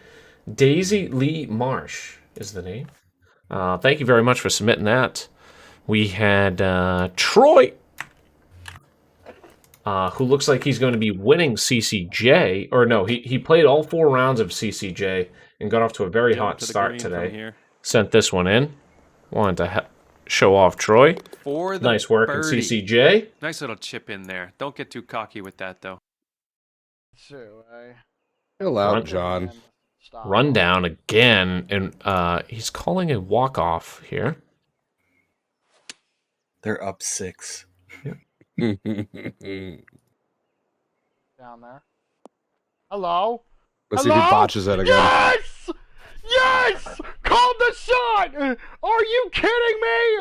Daisy Lee Marsh is the name. Thank you very much for submitting that. We had Troy, who looks like he's going to be winning CCJ. Or no, he played all 4 rounds of CCJ and got off to a very hot start today. Sent this one in. Wanted to show off Troy. For the nice work birdie. in CCJ. Nice little chip in there. Don't get too cocky with that, though. Chill out, John. Run down again, and he's calling a walk-off here. They're up 6. Down there. Hello? Let's see if he botches it again. Yes! Yes! Called the shot! Are you kidding me?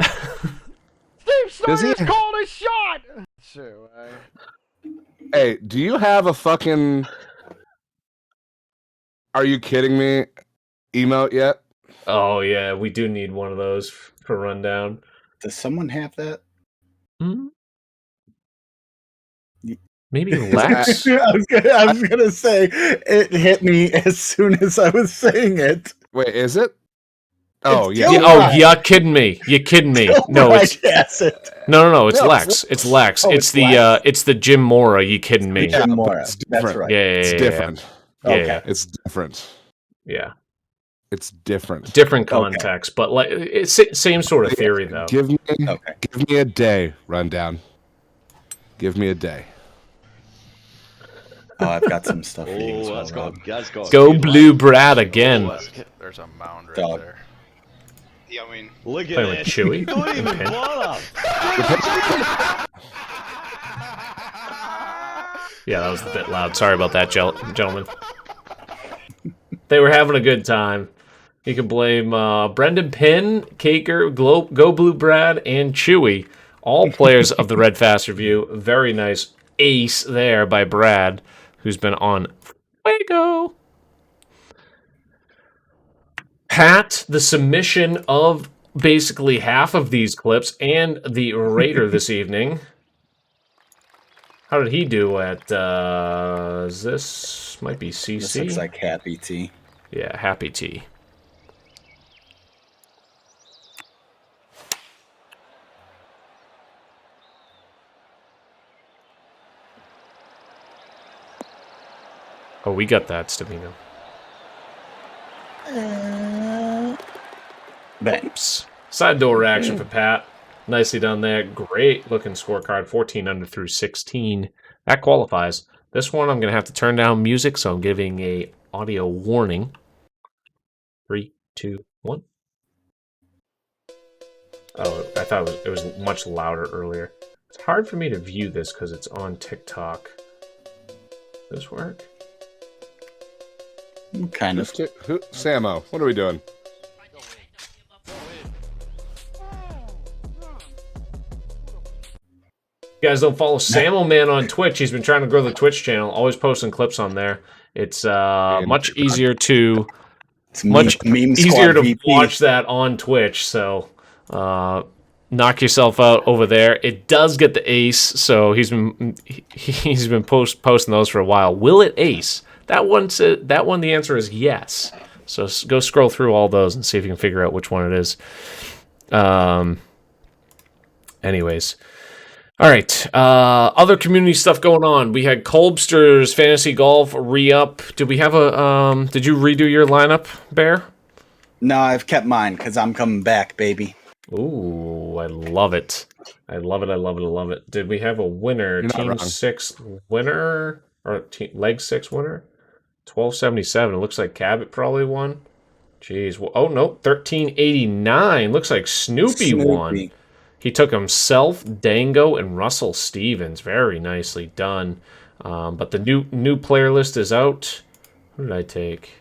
Steve Snyder's called a shot! Shoot, Hey, do you have a fucking "Are you kidding me" emote yet? Oh yeah, we do need one of those for rundown. Does someone have that? Maybe Lex? I was gonna say it hit me as soon as I was saying it. Wait, is it? Oh yeah. Oh, you're kidding me. You're kidding me. No, it's no. It's No, Lex. It's Lex. Oh, it's it's the Lex. it's the Jim Mora. You kidding me? Jim Mora. It's That's different. right. Yeah, It's different. Okay. It's different. Yeah. It's different. Different context, but like it's same sort of theory though. Give me a day rundown. Give me a day. Oh, I've got some stuff for you as well, that's Rob. Go Blue Brad again. There's a mound right Dog. there. Yeah, I mean, Look at Playing with it. Chewy. Don't and even Pin. bother. Yeah, that was a bit loud. Sorry about that, gentlemen. They were having a good time. You can blame Brendan Pinn, Caker, Go Blue Brad, and Chewy, all players of the Red Fast Review. Very nice ace there by Brad, who's been on Fuego. Pat, the submission of basically half of these clips, and the Raider this evening. How did he do at, this might be CC? This looks like Happy T. Yeah, Happy T. Oh, we got that, Stavino. Banks. Side door action for Pat. Nicely done there. Great looking scorecard. 14 under through 16. That qualifies. This one I'm going to have to turn down music, so I'm giving a audio warning. 3, 2, 1. Oh, I thought it was much louder earlier. It's hard for me to view this because it's on TikTok. Does this work? Kind of. Samo, what are we doing? You guys don't follow Samo Man on Twitch. He's been trying to grow the Twitch channel. Always posting clips on there. It's much easier to meme easier to VP. watch that on Twitch. So knock yourself out over there. It does get the ace, so he's been posting those for a while. Will it ace? That one the answer is yes. So go scroll through all those and see if you can figure out which one it is. Anyways. All right. Other community stuff going on. We had Kolbster's Fantasy Golf re-up. Did we have a did you redo your lineup, Bear? No, I've kept mine because I'm coming back, baby. Ooh, I love it. I love it. I love it. I love it. Did we have a winner? You're not Team wrong. 6 winner or leg 6 winner? 1277. It looks like Cabot probably won. Jeez. Well, oh no, 1389. Looks like Snoopy won. He took himself, Dango, and Russell Stevens. Very nicely done. But the new player list is out. Who did I take?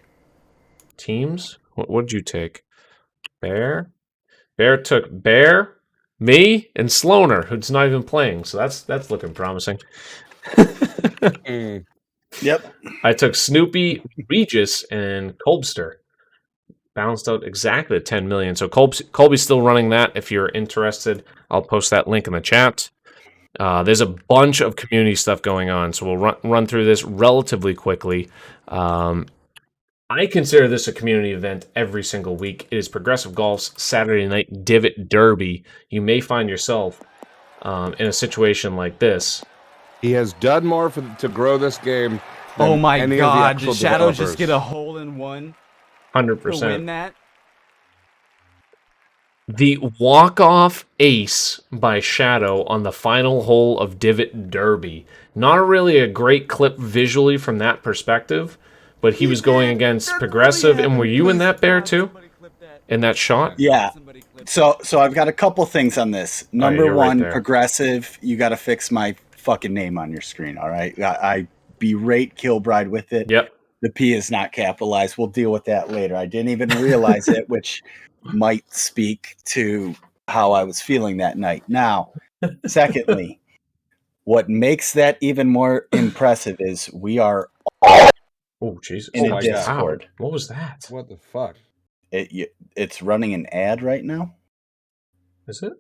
Teams? What did you take? Bear? Bear took Bear, me, and Sloaner, who's not even playing. So that's looking promising. Yep. I took Snoopy, Regis, and Kolbster. Balanced out exactly at 10 million. So Colby's still running that. If you're interested, I'll post that link in the chat. There's a bunch of community stuff going on, so we'll run through this relatively quickly. I consider this a community event every single week. It is Progressive Golf's Saturday Night Divot Derby. You may find yourself in a situation like this. He has done more to grow this game. Oh my any God! Of the Did actual Shadow developers. just get a hole-in-one 100%. to win that? The walk-off ace by Shadow on the final hole of Divot Derby. Not really a great clip visually from that perspective, but he was going against Progressive, and were you in that, Bear, too? in that shot? Yeah. So I've got a couple things on this. Number you're right one, there. progressive. You got to fix my fucking name on your screen. All right. I berate Kilbride with it. Yep. The P is not capitalized. We'll deal with that later. I didn't even realize it, which might speak to how I was feeling that night. Now, secondly, what makes that even more impressive is we are Oh, Jesus. in Oh a my God. Discord. What was that? What the fuck? It's running an ad right now. Is it?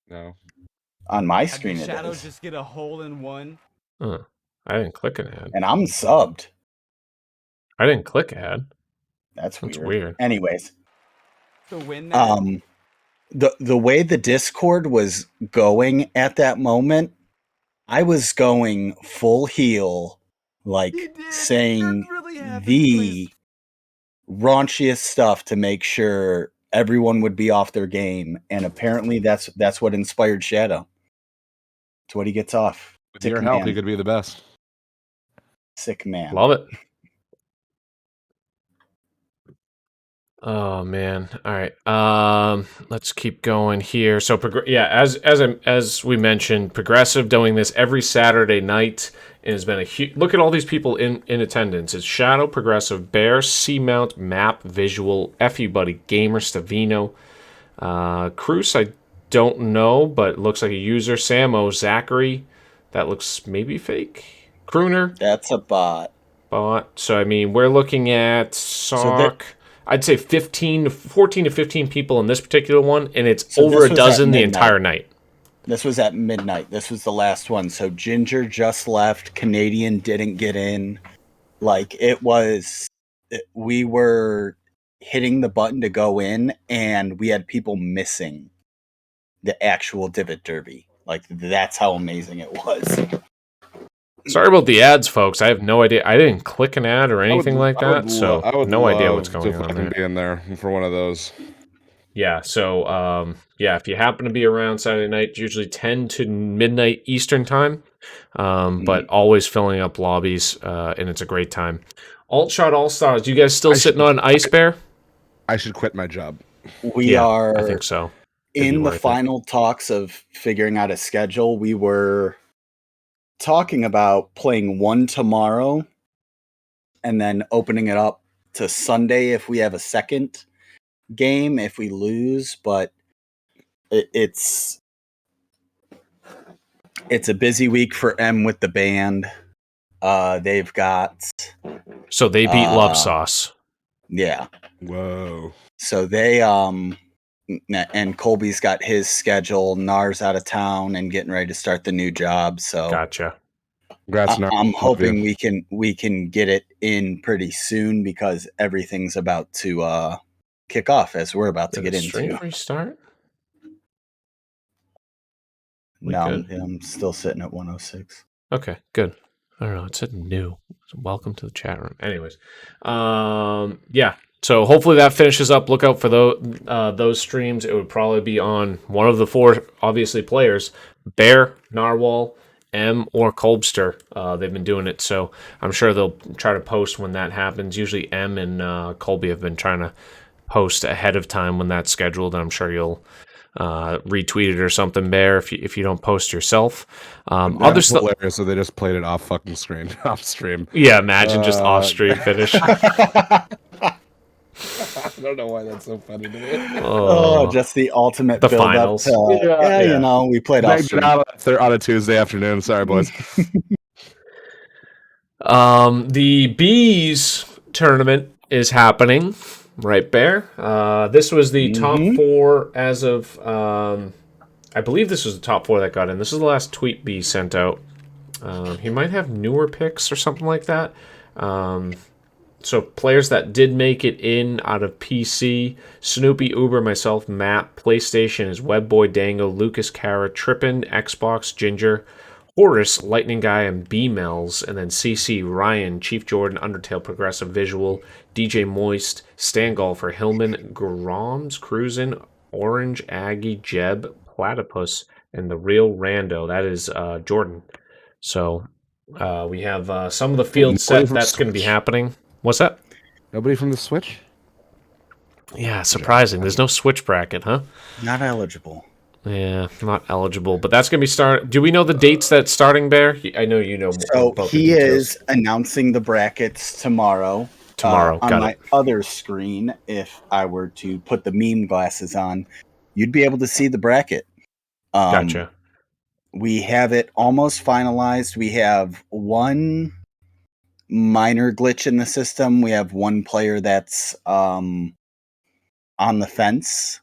No. On my Had screen, the it Shadow is. just get a hole in one. I didn't click an ad. And I'm subbed. I didn't click ad. That's That's weird. weird. Anyways, To win that. the way the Discord was going at that moment, I was going full heel, like saying the raunchiest stuff to make sure everyone would be off their game, and apparently that's what inspired Shadow. It's what he gets off. With Sick your help, man. he could be the best. Sick man. Love it. Oh man! All right, let's keep going here. So, as we mentioned, Progressive doing this every Saturday night and has been a huge. Look at all these people in attendance. It's Shadow, Progressive, Bear, Seamount, Map, Visual, FU Buddy, Gamer, Stavino, Cruz. I don't know, but it looks like a user. Samo, Zachary. That looks maybe fake. Crooner. That's a bot. So I mean, we're looking at Sock. I'd say 14 to 15 people in this particular one, and it's over a dozen the entire night. This was at midnight. This was the last one. So Ginger just left. Canadian didn't get in. Like, we were hitting the button to go in, and we had people missing the actual Divot Derby. Like, that's how amazing it was. Sorry about the ads, folks. I have no idea. I didn't click an ad or anything like that, so I would no idea what's going to on fucking there. be in there for one of those. Yeah, so if you happen to be around Saturday night, it's usually 10 to midnight Eastern time, but always filling up lobbies, and it's a great time. Alt Shot All Stars, you guys still sitting on Ice Bear? I should quit my job. We are. I think so. In the final talks of figuring out a schedule, we were talking about playing one tomorrow and then opening it up to Sunday if we have a second game if we lose, but it's a busy week for M with the band. They've got so they beat Love Sauce. Yeah. Whoa. So they and Colby's got his schedule. Nar's out of town and getting ready to start the new job. So gotcha. Congrats, Nar. I'm hoping we can get it in pretty soon because everything's about to kick off as we're about to get into. Stream restart? No, I'm still sitting at 106. Okay, good. I don't know. It said new. Welcome to the chat room. Anyways, yeah. So hopefully that finishes up. Look out for those streams. It would probably be on one of the four, obviously, players: Bear, Narwhal, M, or Kolbster. They've been doing it, so I'm sure they'll try to post when that happens. Usually M and Colby have been trying to post ahead of time when that's scheduled, and I'm sure you'll retweet it or something, Bear, if you don't post yourself. Other stuff, hilarious. So they just played it off fucking screen, off stream. Yeah, imagine just off stream finish. I don't know why that's so funny to me. Oh, just the ultimate the build finals. Up to, you know, we played off stream. On a Tuesday afternoon. Sorry, boys. The Bees tournament is happening, right, Bear? This was the top four as of, I believe this was the top four that got in. This is the last tweet B sent out. He might have newer picks or something like that. So players that did make it in out of PC: Snoopy, Uber, myself, Matt. PlayStation is Webboy, Dango, Lucas, Kara, Trippin, Xbox, Ginger, Horus, Lightning Guy, and B-Mells. And then CC, Ryan, Chief Jordan, Undertale, Progressive Visual, DJ Moist, Stan Golfer, Hillman, Groms, Cruisin, Orange, Aggie, Jeb, Platypus, and the Real Rando. That is Jordan. So we have some of the field set that's going to be happening. What's that? Nobody from the Switch? Yeah, surprising. There's no switch bracket, huh? Not eligible. Yeah, not eligible. But that's going to be start. Do we know the dates that's starting, Bear? I know you know So about the he details. is announcing the brackets tomorrow. Tomorrow, on got my it. other screen, if I were to put the meme glasses on, you'd be able to see the bracket. Gotcha. We have it almost finalized. We have one minor glitch in the system. We have one player that's on the fence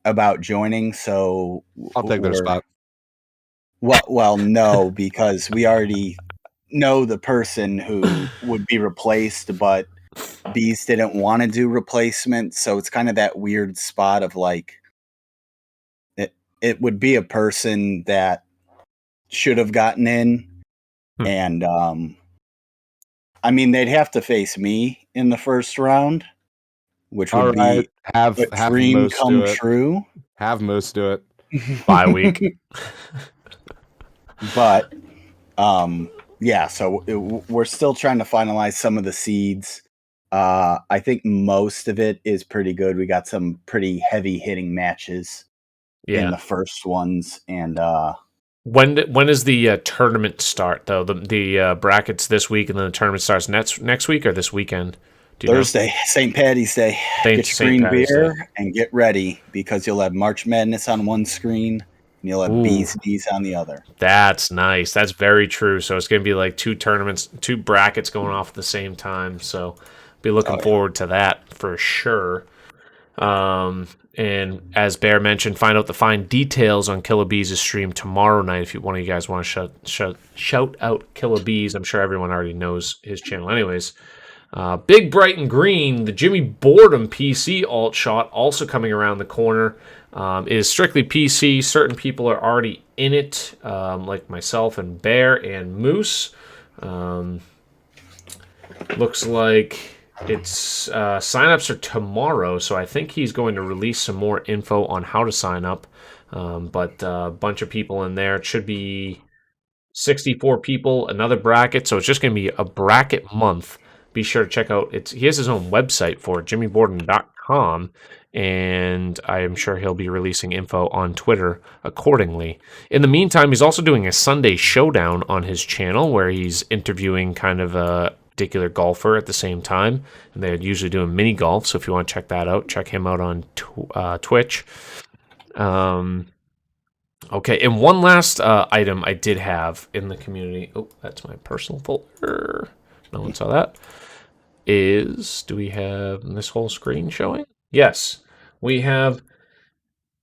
about joining, so I'll take their spot. Well, no, because we already know the person who would be replaced, but Bees didn't want to do replacement, so it's kind of that weird spot of like it would be a person that should have gotten in, and I mean they'd have to face me in the first round, which would be have a dream Moose come do it. true. Have Moose do it. Bye week. But yeah, so we're still trying to finalize some of the seeds. I think most of it is pretty good. We got some pretty heavy hitting matches in the first ones, and when is the tournament start though? The brackets this week, and then the tournament starts next week or this weekend. Do you Thursday, St. Patty's Day. Get your green beer and get ready, because you'll have March Madness on one screen and you'll have Bees Knees on the other. That's nice. That's very true. So it's going to be like two brackets going off at the same time. So be looking forward to that for sure. And as Bear mentioned, find out the fine details on Killer Bees' stream tomorrow night. If one of you guys want to shout out Killer Bees, I'm sure everyone already knows his channel anyways. Big Bright and Green, the Jimmy Boredom PC alt shot, also coming around the corner. It is strictly PC. Certain people are already in it, like myself and Bear and Moose. Looks like it's signups are tomorrow, so I think he's going to release some more info on how to sign up. But a bunch of people in there. It should be 64 people, another bracket, so it's just going to be a bracket month. Be sure to check out he has his own website for it, jimmyborden.com, and I am sure he'll be releasing info on Twitter accordingly. In the meantime, he's also doing a Sunday showdown on his channel where he's interviewing kind of a particular golfer at the same time, and they're usually doing mini golf, so if you want to check that out, check him out on Twitch. Okay, and one last item I did have in the community. Oh, that's my personal folder. No one saw that. Do we have this whole screen showing? Yes. We have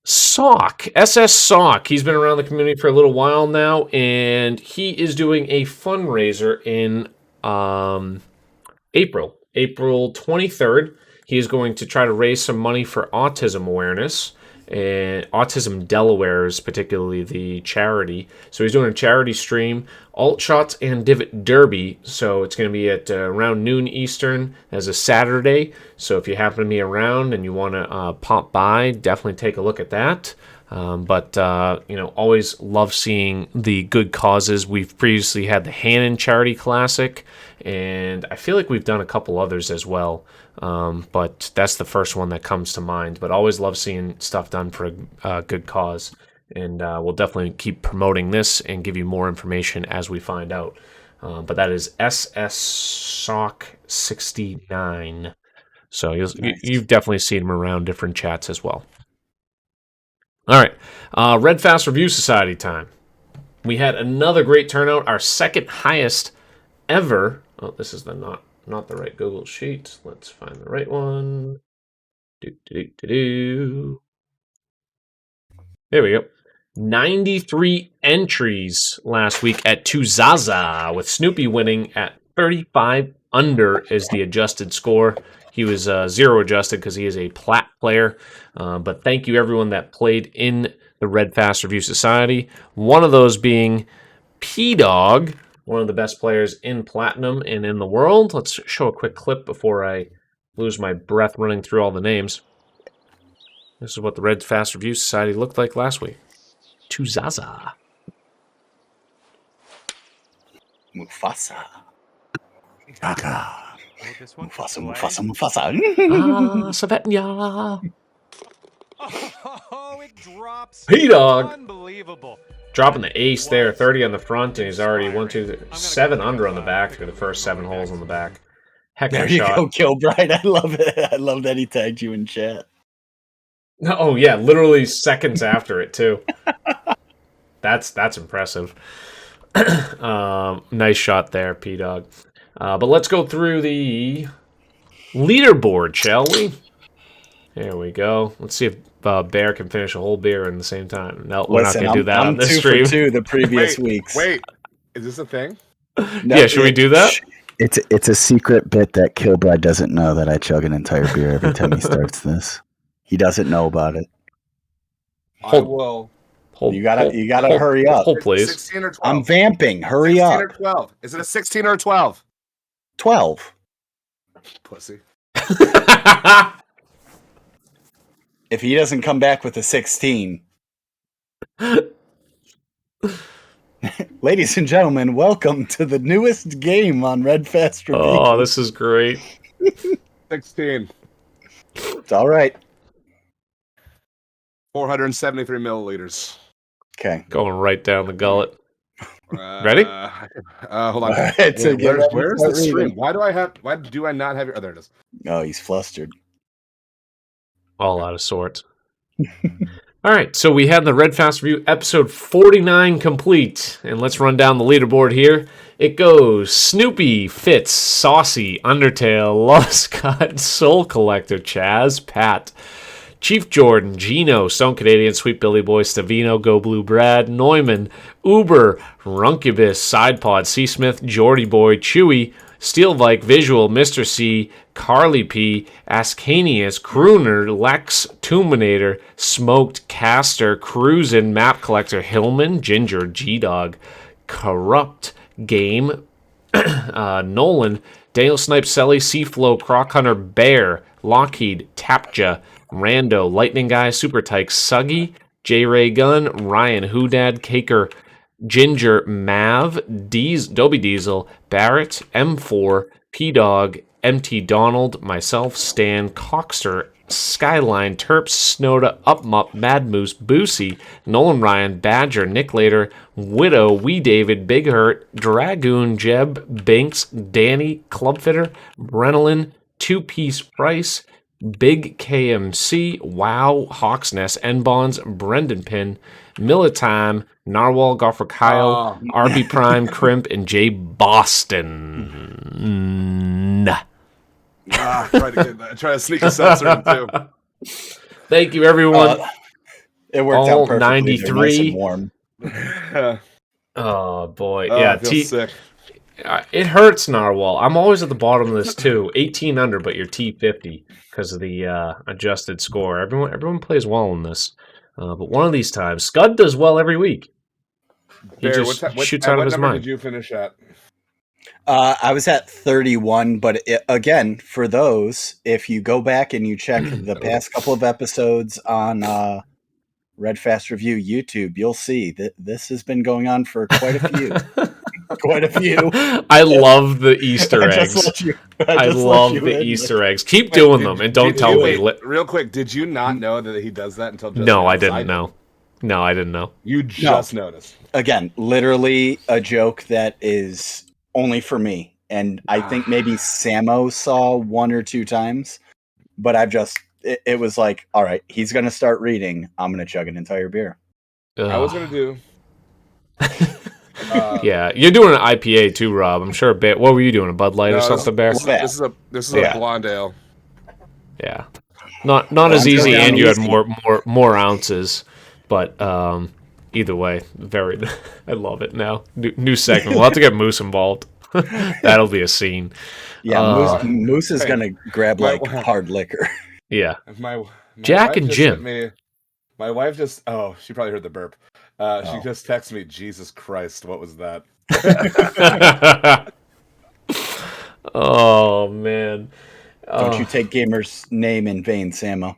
Sock, SS Sock. He's been around the community for a little while now, and he is doing a fundraiser in April 23rd. He is going to try to raise some money for autism awareness. And Autism Delaware is particularly the charity. So he's doing a charity stream, Alt Shots and Divot Derby. So it's going to be at around noon Eastern as a Saturday. So if you happen to be around and you want to pop by, definitely take a look at that. But always love seeing the good causes. We've previously had the Hannon Charity Classic, and I feel like we've done a couple others as well. But that's the first one that comes to mind. But always love seeing stuff done for a good cause. And we'll definitely keep promoting this and give you more information as we find out. But that is SS Sock 69. So you've definitely seen him around different chats as well. All right, Red Fast Review Society time. We had another great turnout, our second highest ever. Oh, this is not the right Google Sheet. Let's find the right one. There we go. 93 entries last week at Tuzaza, with Snoopy winning at 35 under is the adjusted score. He was 0 adjusted because he is a plat player. But thank you everyone that played in the Red Fast Review Society. One of those being P-Dog, one of the best players in Platinum and in the world. Let's show a quick clip before I lose my breath running through all the names. This is what the Red Fast Review Society looked like last week. Tuzaza. Mufasa. Gaga. Mufasa. Savetnya. Oh, it drops. P-Dog. Unbelievable. Dropping the ace there, 30 on the front, and he's already 7 under on the back through the first 7 holes on the back. Heck of There a you shot. go, Kilbride. I love it. I love that he tagged you in chat. Oh yeah, literally seconds after it too. That's impressive. Nice shot there, P-Dog. But let's go through the leaderboard, shall we? There we go. Let's see if Bear can finish a whole beer in the same time. No, we're not going to do that on this stream. I'm 2 for 2 the previous weeks. Wait, is this a thing? No, yeah, should we do that? It's a secret bit that Kilbride doesn't know that I chug an entire beer every time he starts this. He doesn't know about it. Hold. You gotta hurry up. Hold, please. 16 or 12? I'm vamping. Hurry 16 up. or 12? Is it a 16 or a 12? 12. Pussy. If he doesn't come back with a 16. Ladies and gentlemen, welcome to the newest game on Red Fast Review. Oh, this is great. 16. It's all right. 473 milliliters. Okay. Going right down the gullet. Ready? Hold on. Right, so where's the stream? Why do I not have your... Oh, there it is. Oh, he's flustered. All out of sorts. All right, so we had the Red Fast Review episode 49 complete, and let's run down the leaderboard here. It goes Snoopy, Fitz, Saucy, Undertale, Love Scott, Soul Collector, Chaz, Pat, Chief Jordan, Gino, Stone Canadian, Sweet Billy Boy, Stavino, Go Blue Brad, Neumann, Uber, Runcubus, Sidepod, C. Smith, Jordy Boy, Chewy, Steelvike, Visual, Mr. C, Carly P, Ascanius, Crooner, Lex, Tuminator, Smoked, Caster, Cruisin, Map Collector, Hillman, Ginger, G-Dog, Corrupt, Game, Nolan, Daniel Snipe, Selly, Seaflow, Croc Hunter, Bear, Lockheed, Tapja, Rando, Lightning Guy, Super Tyke, Suggy, J-Ray Gun, Ryan, Hoodad, Caker, Ginger, Mav, Dobie Diesel, Barrett, M4, P-Dog, MT Donald, myself, Stan, Coxter, Skyline, Terps, Snowda, Upmup, Mad Moose, Boosie, Nolan Ryan, Badger, Nick Later, Widow, Wee David, Big Hurt, Dragoon, Jeb, Binks, Danny, Clubfitter, Brenelin, Two Piece Price, Big KMC, Wow, Hawksness, N-Bonds, Brendan Pin, Militime, Narwhal, Golfer Kyle, RB Prime, Crimp, and Jay Boston. Try to sneak a seltzer in too. Thank you, everyone. It worked out perfectly. 93. Nice and warm. Oh boy, I feel sick. It hurts, Narwhal. I'm always at the bottom of this too. 18 under, but you're T50 because of the adjusted score. Everyone plays well in this, but one of these times, Scud does well every week. He Bear, just shoots out of his mind. What did you finish at? I was at 31, but again, for those, if you go back and you check the past couple of episodes on Red Fast Review YouTube, you'll see that this has been going on for quite a few. Quite a few. I love the Easter eggs. I love the Easter eggs. Keep doing them and don't tell me. Real quick, did you not know that he does that until just No, I didn't know. No, I didn't know. You just noticed. Again, literally a joke that is only for me. And I think maybe Samo saw 1 or 2 times. But it was like, all right, he's going to start reading. I'm going to chug an entire beer. I was going to do... yeah, you're doing an IPA too, Rob. I'm sure a bit. What were you doing? A Bud Light or something, Bear? This is a blonde ale. Yeah, not as easy, and you had more ounces. But either way, I love it now. New segment. We'll have to get Moose involved. That'll be a scene. Yeah, Moose is gonna grab like hard liquor. Yeah. My Jack wife and just Jim. sent me- my wife just. Oh, she probably heard the burp. She just texted me, Jesus Christ, what was that? Oh, man. Don't you take Gamer's name in vain, Samo.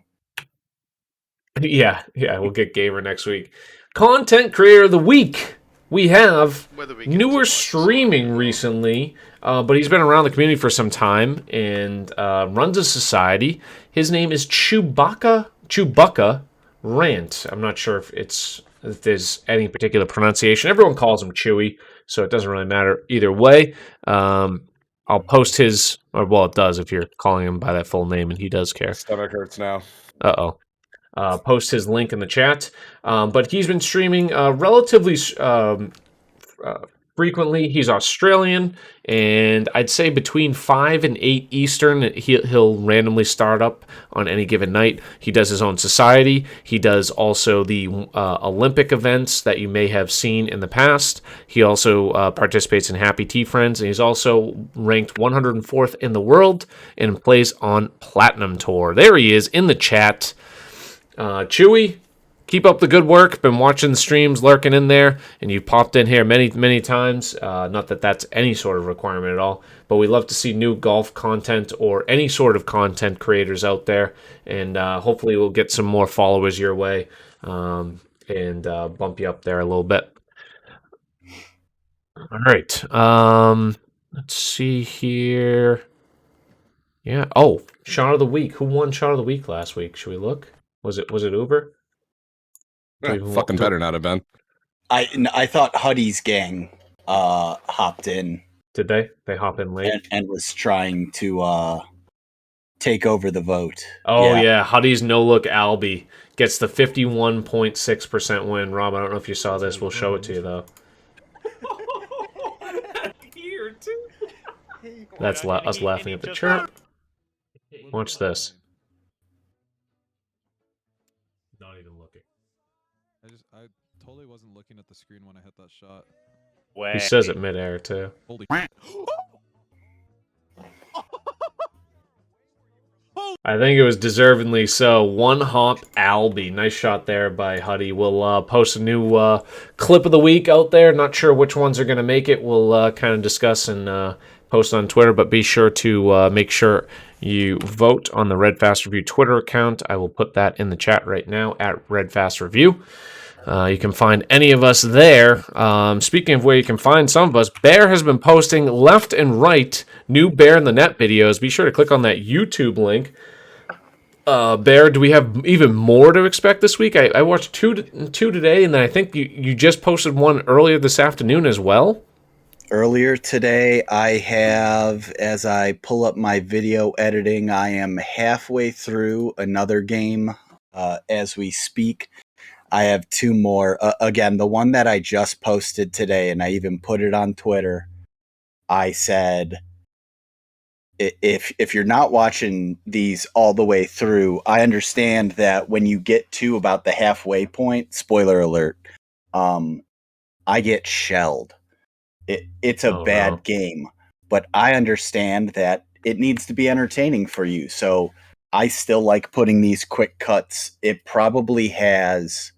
Yeah, we'll get Gamer next week. Content Creator of the Week. We have newer streaming recently. but he's been around the community for some time and runs a society. His name is Chewbacca Rant. I'm not sure if there's any particular pronunciation. Everyone calls him Chewy, so it doesn't really matter either way. I'll post his, or well, it does if you're calling him by that full name, and he does care. Stomach hurts now. Uh-oh. Post his link in the chat. But he's been streaming relatively frequently. He's Australian, and I'd say between 5 and 8 Eastern, he'll randomly start up on any given night. He does his own society. He does also the Olympic events that you may have seen in the past. He also participates in Happy Tea Friends, and he's also ranked 104th in the world and plays on Platinum Tour. There he is in the chat. Chewy, keep up the good work. Been watching the streams, lurking in there, and you've popped in here many times. Not that that's any sort of requirement at all, but we love to see new golf content or any sort of content creators out there, and hopefully we'll get some more followers your way and bump you up there a little bit. All right. Let's see here. Yeah. Oh, shot of the week. Who won shot of the week last week? Should we look? Was it Uber? Fucking better not have been. I thought Huddy's gang hopped in. Did they? They hop in late and was trying to take over the vote. Oh yeah, Huddy's no look Albie gets the 51.6% win. Rob, I don't know if you saw this. We'll show it to you though. That's us laughing at the chirp. Watch this. Not even looking. I totally wasn't looking at the screen when I hit that shot. He says it midair too. Holy I think it was deservedly so. One hop Albie. Nice shot there by Huddy. We'll post a new clip of the week out there. Not sure which ones are going to make it. We'll kind of discuss and post on Twitter, but be sure to make sure you vote on the Red Fast Review Twitter account. I will put that in the chat right now at Red Fast Review. You can find any of us there. Speaking of where you can find some of us, Bear has been posting left and right new Bear in the Net videos. Be sure to click on that YouTube link. Bear, do we have even more to expect this week? I watched two today, and then I think you just posted one earlier this afternoon as well. Earlier today, I have, as I pull up my video editing, I am halfway through another game as we speak. I have 2 more. Again, the one that I just posted today, and I even put it on Twitter, I said, if you're not watching these all the way through, I understand that when you get to about the halfway point, spoiler alert, I get shelled. It's a bad game, but I understand that it needs to be entertaining for you. So I still like putting these quick cuts. It probably has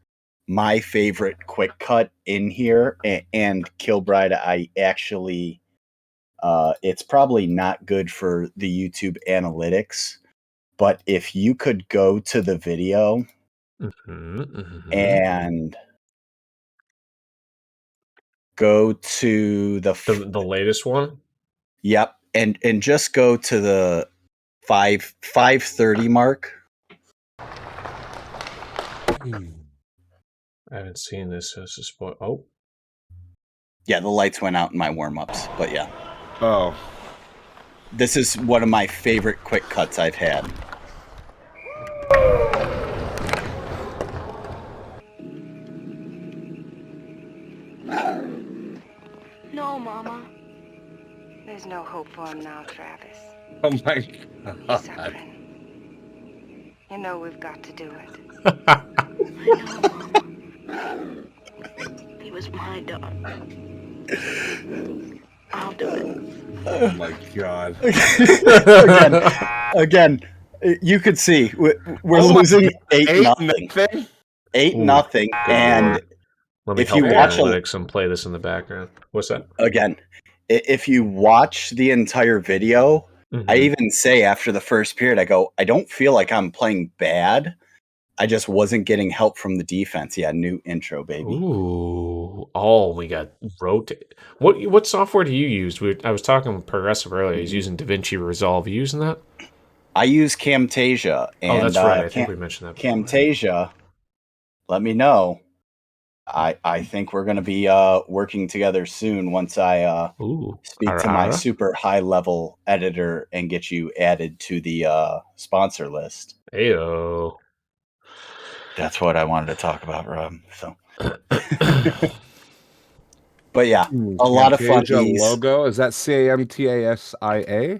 my favorite quick cut in here, and Kilbride, I actually, it's probably not good for the YouTube analytics, but if you could go to the video and go to the latest one. Yep, and just go to the 5:30 mark. I haven't seen this. So it's a spoil. Oh, yeah, the lights went out in my warm-ups, but yeah. Oh, this is one of my favorite quick cuts I've had. No, Mama. There's no hope for him now, Travis. Oh my God. He's suffering. You know we've got to do it. I know, Mama. He was my dog. I'll do it. Oh my God. Again, you could see we're losing 8-0. 8-0, and let me if help you the watch analytics and play this in the background. What's that? Again, if you watch the entire video, I even say after the first period, I go, I don't feel like I'm playing bad, I just wasn't getting help from the defense. Yeah, new intro, baby. Ooh. Oh, we got rotate. What software do you use? I was talking with Progressive earlier. He's using DaVinci Resolve. You using that? I use Camtasia. And, that's right. I think we mentioned that before. Camtasia, let me know. I think we're going to be working together soon once I speak to my super high-level editor and get you added to the sponsor list. Heyo. That's what I wanted to talk about, Rob. So, but yeah, a lot of fun. Camtasia logo, is that Camtasia?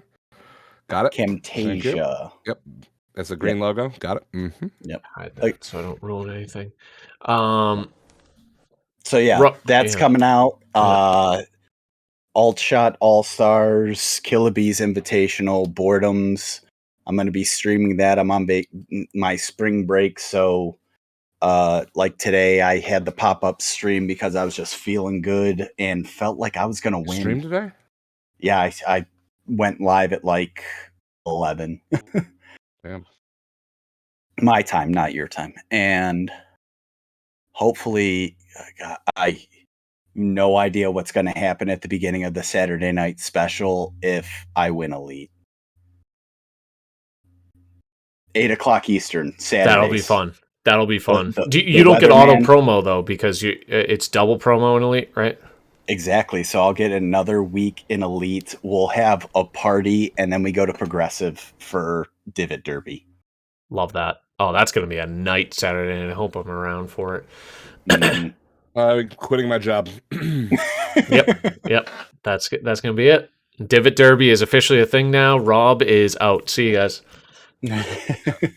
Got it. Camtasia. Yep, that's a green logo. Got it. Mm-hmm. Yep. Hide that so I don't ruin anything. So yeah, that's coming out. Alt Shot All Stars, Killabees Invitational, Boredoms. I'm going to be streaming that. I'm on my spring break, so like today I had the pop-up stream because I was just feeling good and felt like I was going to win. Stream today? Yeah, I went live at like 11. Damn. My time, not your time. And hopefully, I no idea what's going to happen at the beginning of the Saturday night special if I win Elite. 8 o'clock Eastern, Saturdays. That'll be fun. That'll be fun. You don't get auto promo, though, because it's double promo in Elite, right? Exactly. So I'll get another week in Elite. We'll have a party, and then we go to Progressive for Divot Derby. Love that. Oh, that's going to be a night Saturday, and I hope I'm around for it. Quitting my job. Yep. That's going to be it. Divot Derby is officially a thing now. Rob is out. See you guys.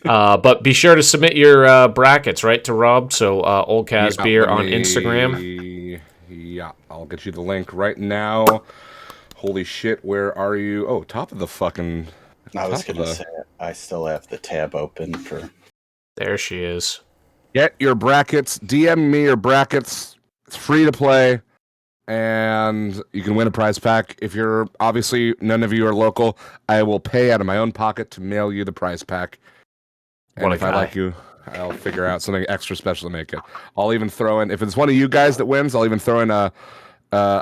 But be sure to submit your brackets, right, to Rob. So Old Cas Beer on Instagram. Yeah, I'll get you the link right now. Holy shit, where are you? Oh, top of the fucking... I was going to say, I still have the tab open for... There she is. Get your brackets. DM me your brackets. It's free to play. And you can win a prize pack. If you're, obviously, none of you are local, I will pay out of my own pocket to mail you the prize pack. And if I like you, I'll figure out something extra special to make it. I'll even throw in, if it's one of you guys that wins, I'll even throw in a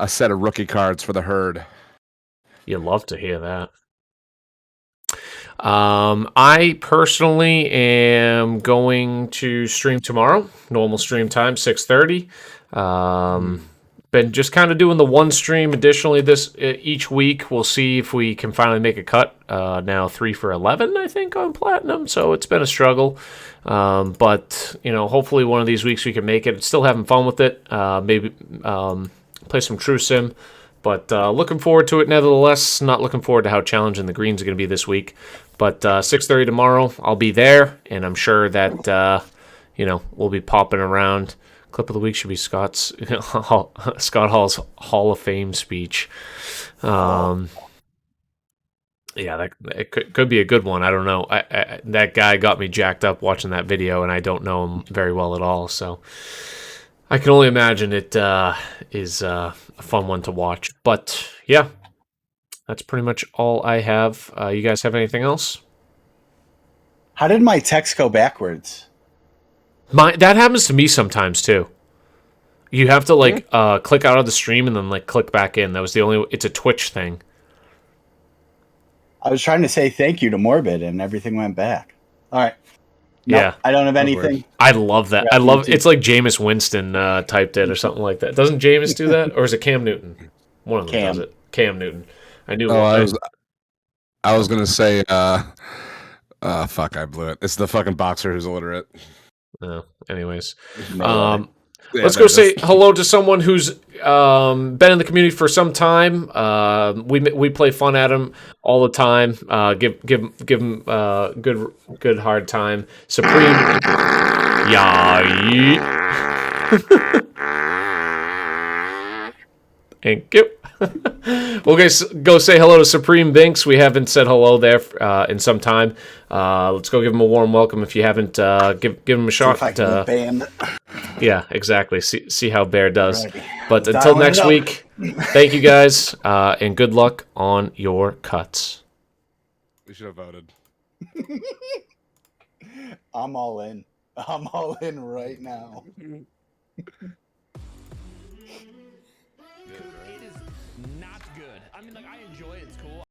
set of rookie cards for the herd. You'd love to hear that. I personally am going to stream tomorrow. Normal stream time, 6:30. Been just kind of doing the one stream additionally each week. We'll see if we can finally make a cut. Now 3 for 11, I think, on Platinum. So it's been a struggle. But, hopefully one of these weeks we can make it. Still having fun with it. Maybe play some True Sim. But looking forward to it nevertheless. Not looking forward to how challenging the greens are going to be this week. But 6:30 tomorrow, I'll be there. And I'm sure that, we'll be popping around. Clip of the week should be Scott Hall's Hall of Fame speech. Yeah, it could be a good one. I don't know. That guy got me jacked up watching that video, and I don't know him very well at all. So I can only imagine it is a fun one to watch. But yeah, that's pretty much all I have. You guys have anything else? How did my text go backwards? That happens to me sometimes too. You have to click out of the stream and then click back in. That was it's a Twitch thing. I was trying to say thank you to Morbid and everything went back. All right. Yeah. I don't have anything. I love that. It's like Jameis Winston typed it or something like that. Doesn't Jameis do that? Or is it Cam Newton? One of them does it. Cam Newton. I knew I was going to say, fuck, I blew it. It's the fucking boxer who's illiterate. Anyways, let's go say hello to someone who's been in the community for some time. We play fun at him all the time. Give him good hard time. Supreme, Thank you. We'll go say hello to Supreme Binks. We haven't said hello there in some time. Let's go give him a warm welcome. If you haven't, give him a shot. Yeah, exactly. See how Bear does. Right. But until next week, thank you guys, and good luck on your cuts. We should have voted. I'm all in. I'm all in right now. It is not good. I mean, like, I enjoy it. It's cool.